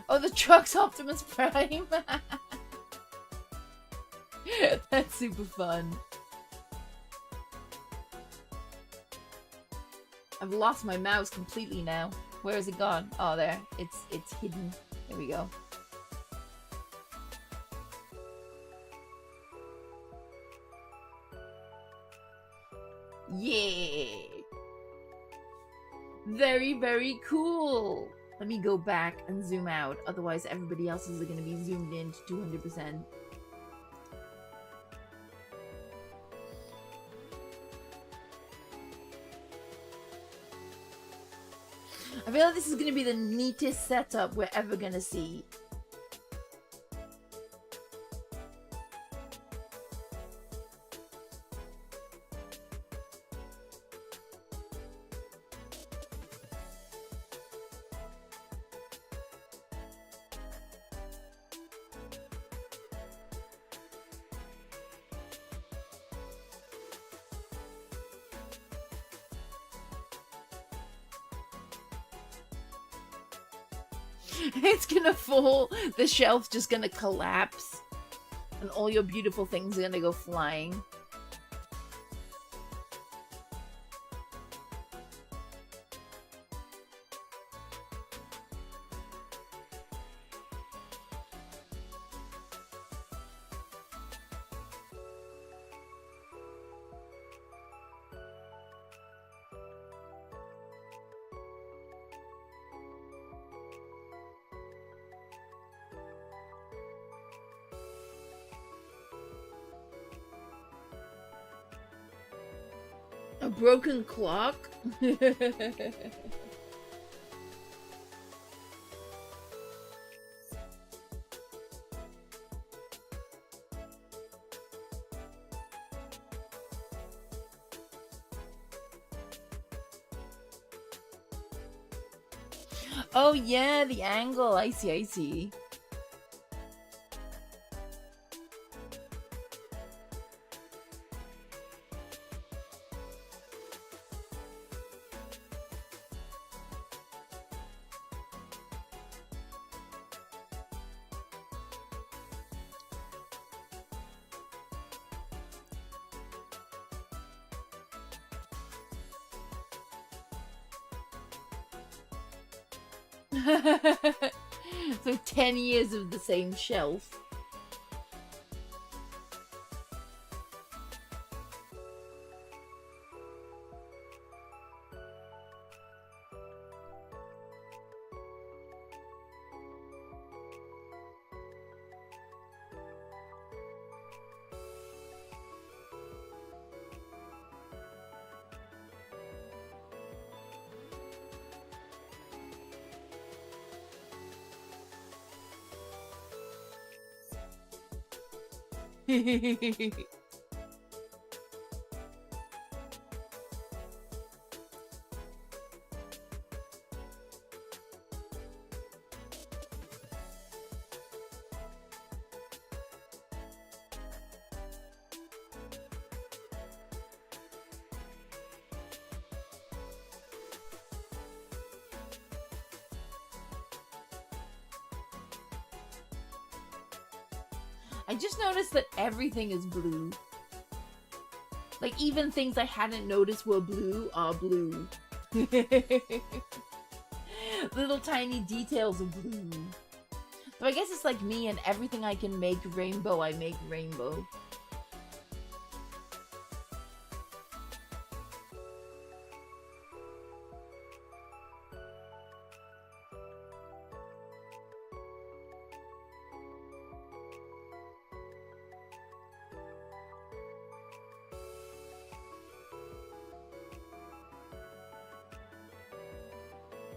Oh, the truck's Optimus Prime. That's super fun. I've lost my mouse completely now. Where is it gone? Oh, there. It's hidden. There we go. Yeah. Very, very cool. Let me go back and zoom out. Otherwise, everybody else is going to be zoomed in to 200%. I feel like this is going to be the neatest setup we're ever going to see. It's gonna fall, the shelf's just gonna collapse, and all your beautiful things are gonna go flying. broken clock? Oh yeah, the angle. I see, I see. So 10 years of the same shelf. I just noticed that everything is blue. Like, even things I hadn't noticed were blue are blue. Little tiny details of blue. So I guess it's like me, and everything I can make rainbow, I make rainbow.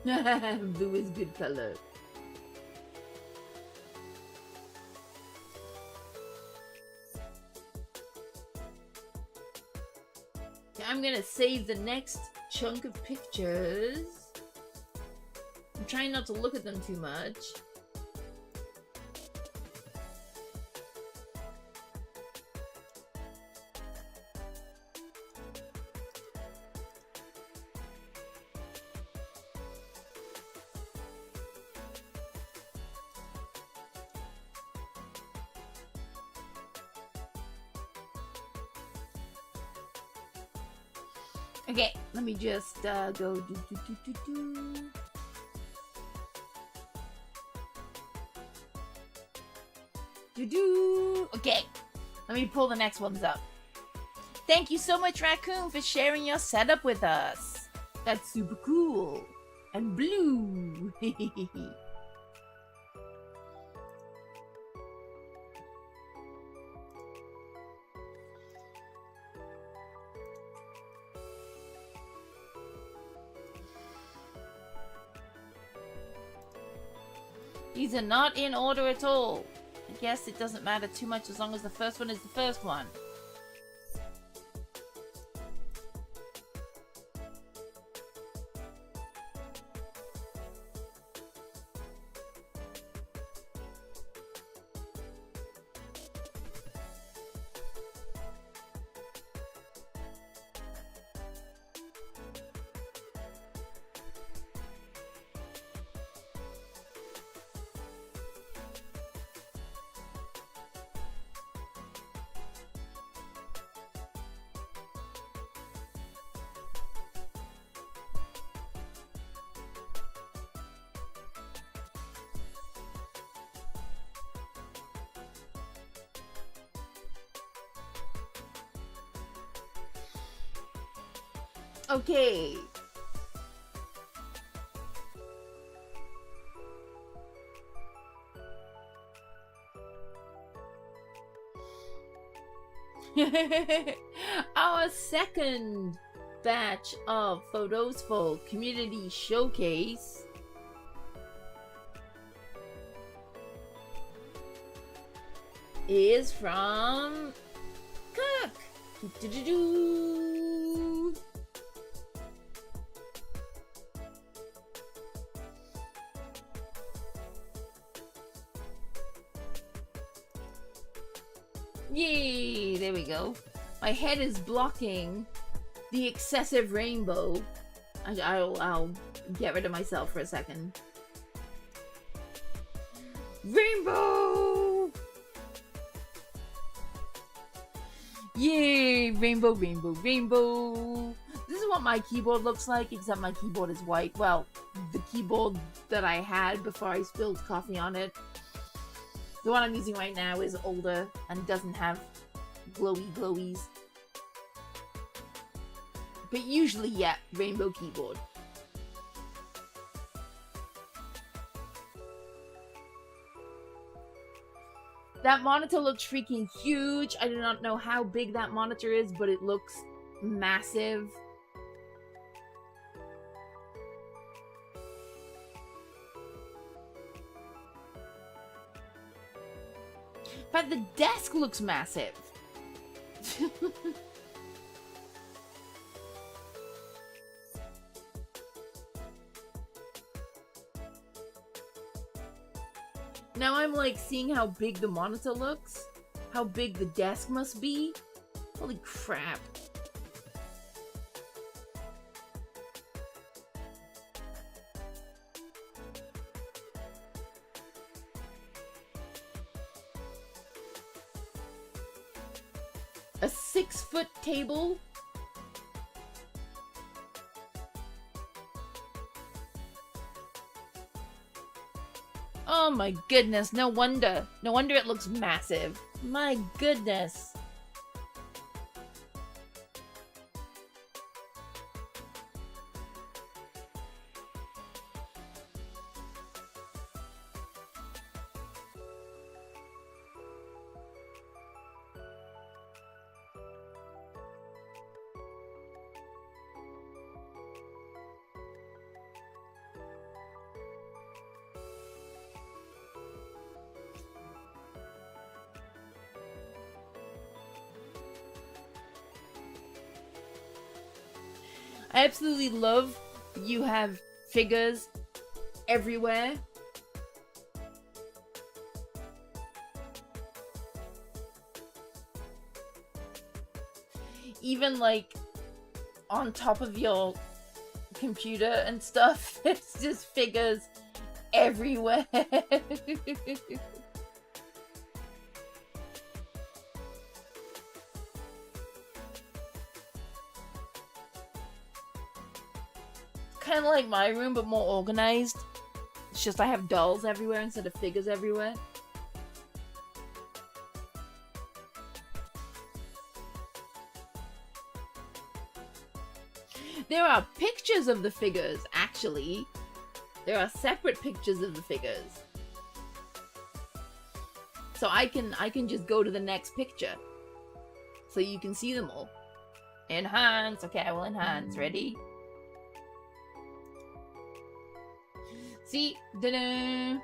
Blue is good color. Okay, I'm gonna save the next chunk of pictures. I'm trying not to look at them too much. Okay, let me just go do. Okay, let me pull the next ones up. Thank you so much, Raccoon, for sharing your setup with us. That's super cool. And blue. These are not in order at all. I guess it doesn't matter too much as long as the first one is the first one. Okay. Our second batch of photos for community showcase is from Cook. Do-do-do-do. Yay! There we go. My head is blocking the excessive rainbow. I'll get rid of myself for a second. Rainbow! Yay! Rainbow, rainbow, rainbow! This is what my keyboard looks like, except my keyboard is white. Well, the keyboard that I had before I spilled coffee on it. The one I'm using right now is older and doesn't have glowy glowies. But usually, yeah, rainbow keyboard. That monitor looks freaking huge. I do not know how big that monitor is, but it looks massive. But the desk looks massive. Now I'm like seeing how big the monitor looks, how big the desk must be. Holy crap. A 6-foot table? Oh my goodness, no wonder. No wonder it looks massive. My goodness. I absolutely love you have figures everywhere. Even like on top of your computer and stuff. It's just figures everywhere. Kind of like my room, but more organized. It's just I have dolls everywhere instead of figures everywhere. There are pictures of the figures, actually. There are separate pictures of the figures. So I can just go to the next picture. So you can see them all. Enhance. Okay, I will enhance. Ready? See? Da-da!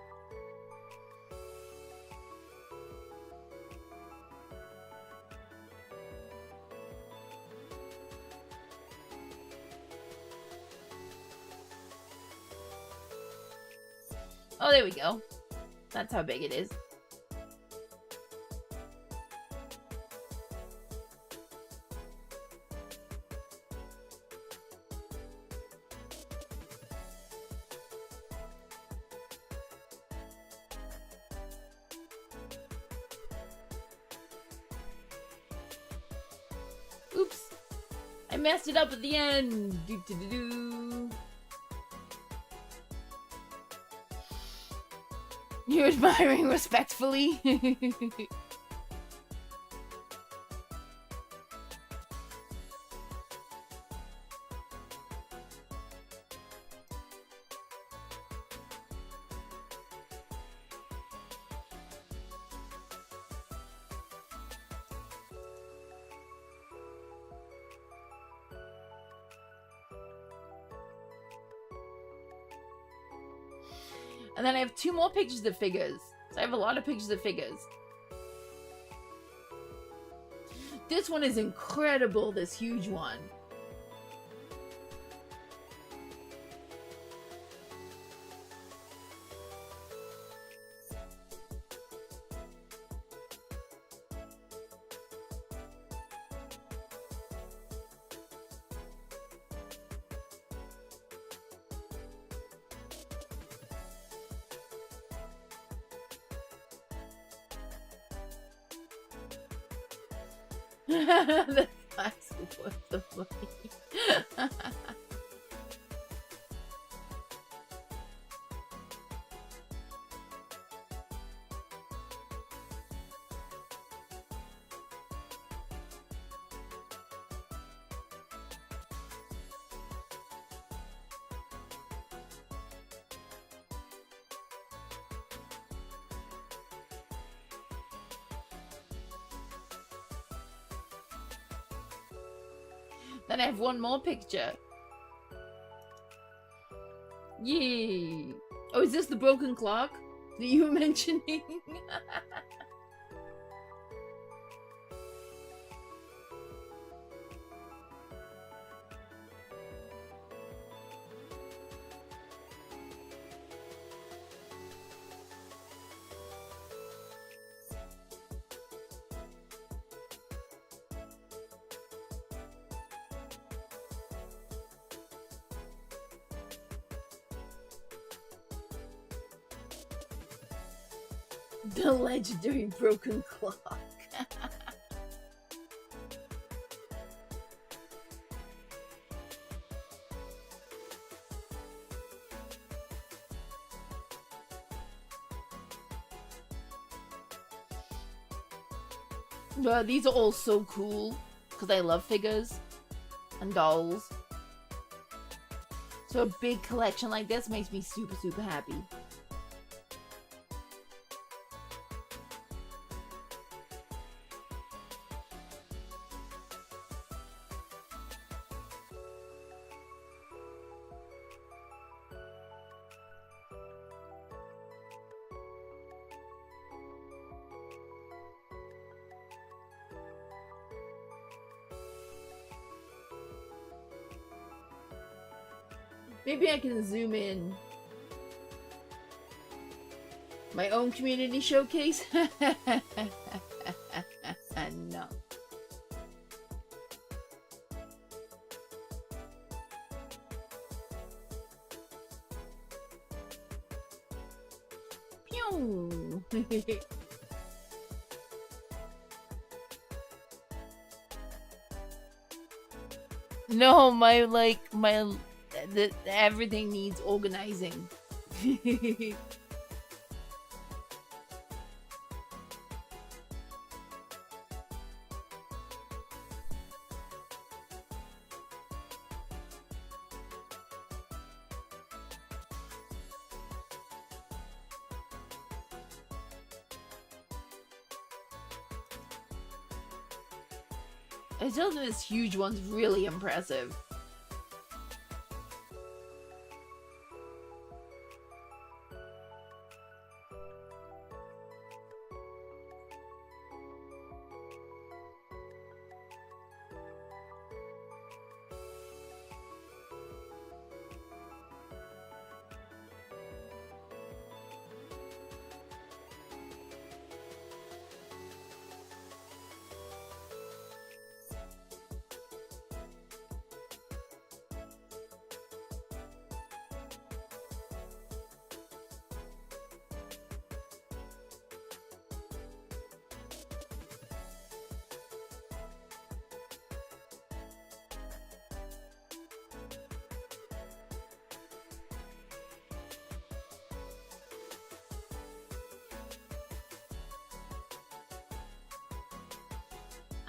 Oh, there we go. That's how big it is. Oops. I messed it up at the end. Doo-doo-doo-doo. You're admiring respectfully. And then I have 2 more pictures of figures. So I have a lot of pictures of figures. This one is incredible, this huge one. The size was so funny. Then I have one more picture. Yay! Oh, is this the broken clock that you were mentioning? The legendary broken clock. These are all so cool because I love figures and dolls. So a big collection like this makes me super, super happy. Maybe I can zoom in. My own community showcase? No. Pew! No, everything needs organizing. I still think this huge one's really impressive.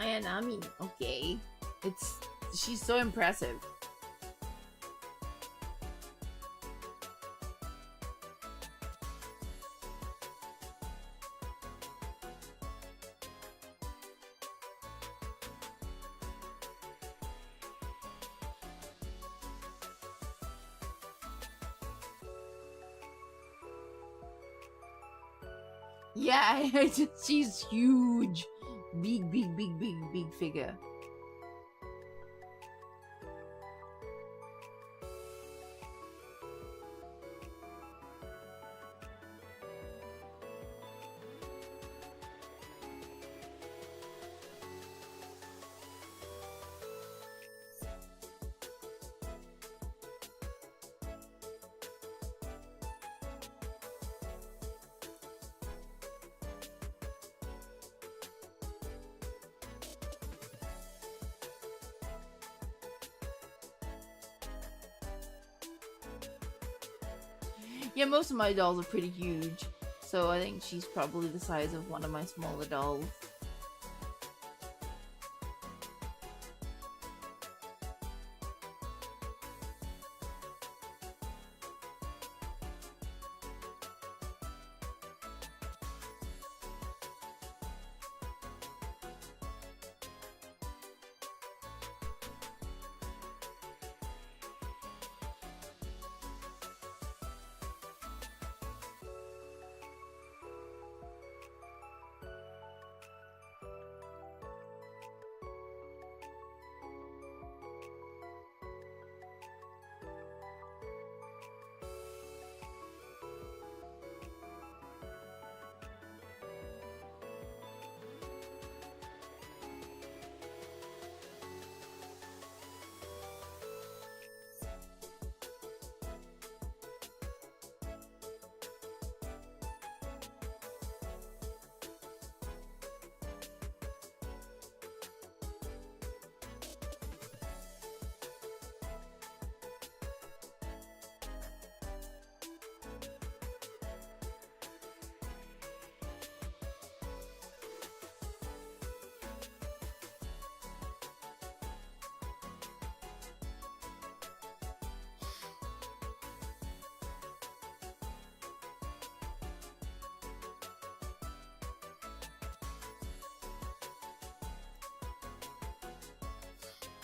Ayanami, okay. She's so impressive. Yeah, she's huge. Big figure. Yeah, most of my dolls are pretty huge, so I think she's probably the size of one of my smaller dolls.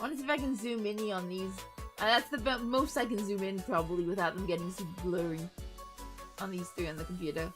I want to see if I can zoom in on these. That's the most I can zoom in probably without them getting super blurry on these three on the computer.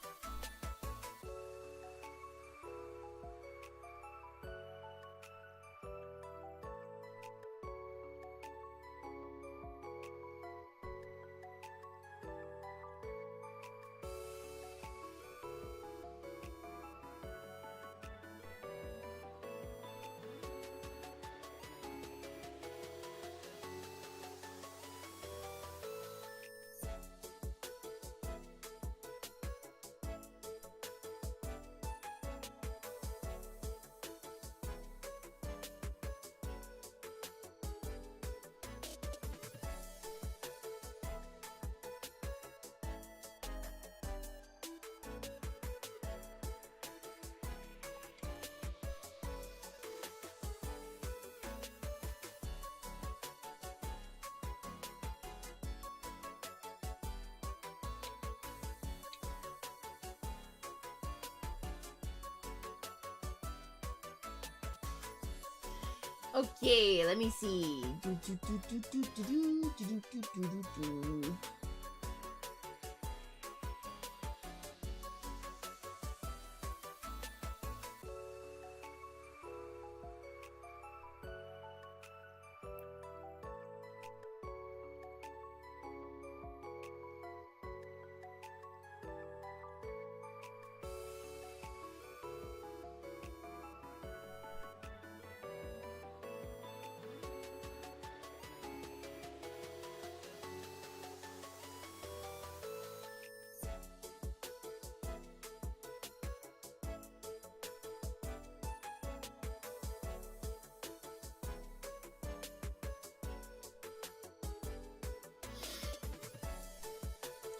Okay, let me see.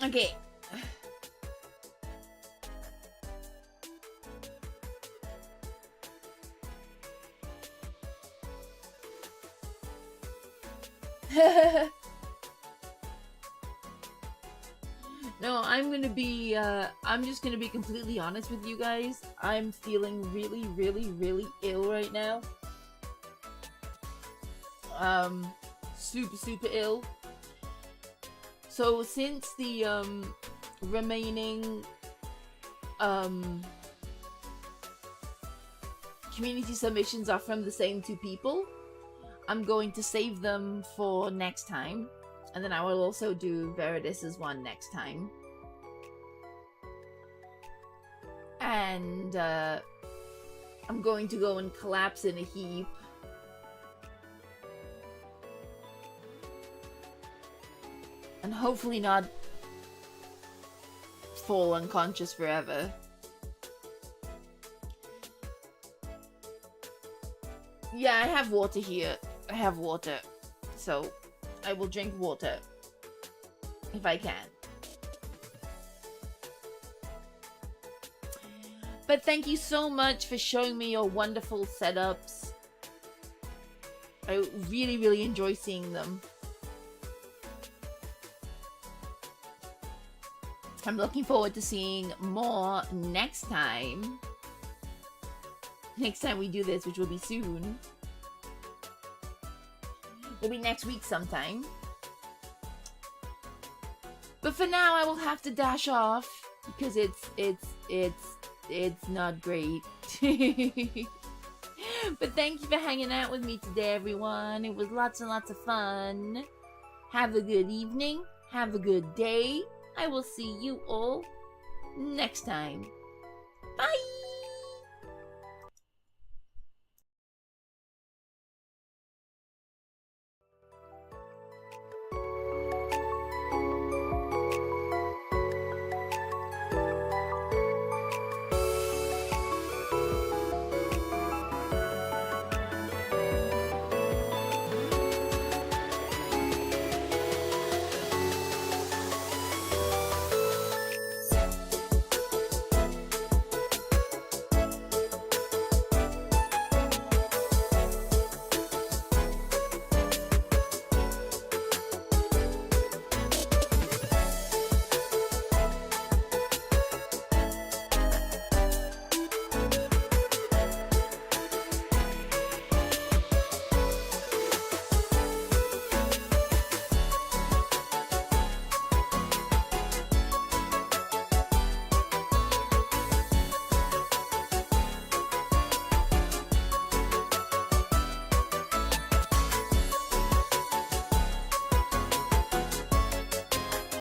Okay. No, I'm just gonna be completely honest with you guys. I'm feeling really ill right now. Super ill. So since the remaining community submissions are from the same two people, I'm going to save them for next time. And then I will also do Veritas's one next time. And I'm going to go and collapse in a heap. And hopefully not fall unconscious forever. Yeah, I have water here. I have water. So, I will drink water. If I can. But thank you so much for showing me your wonderful setups. I really, really enjoy seeing them. I'm looking forward to seeing more next time. Next time we do this, which will be soon. It'll be next week sometime. But for now, I will have to dash off because it's not great. But thank you for hanging out with me today, everyone. It was lots and lots of fun. Have a good evening. Have a good day. I will see you all next time. Bye!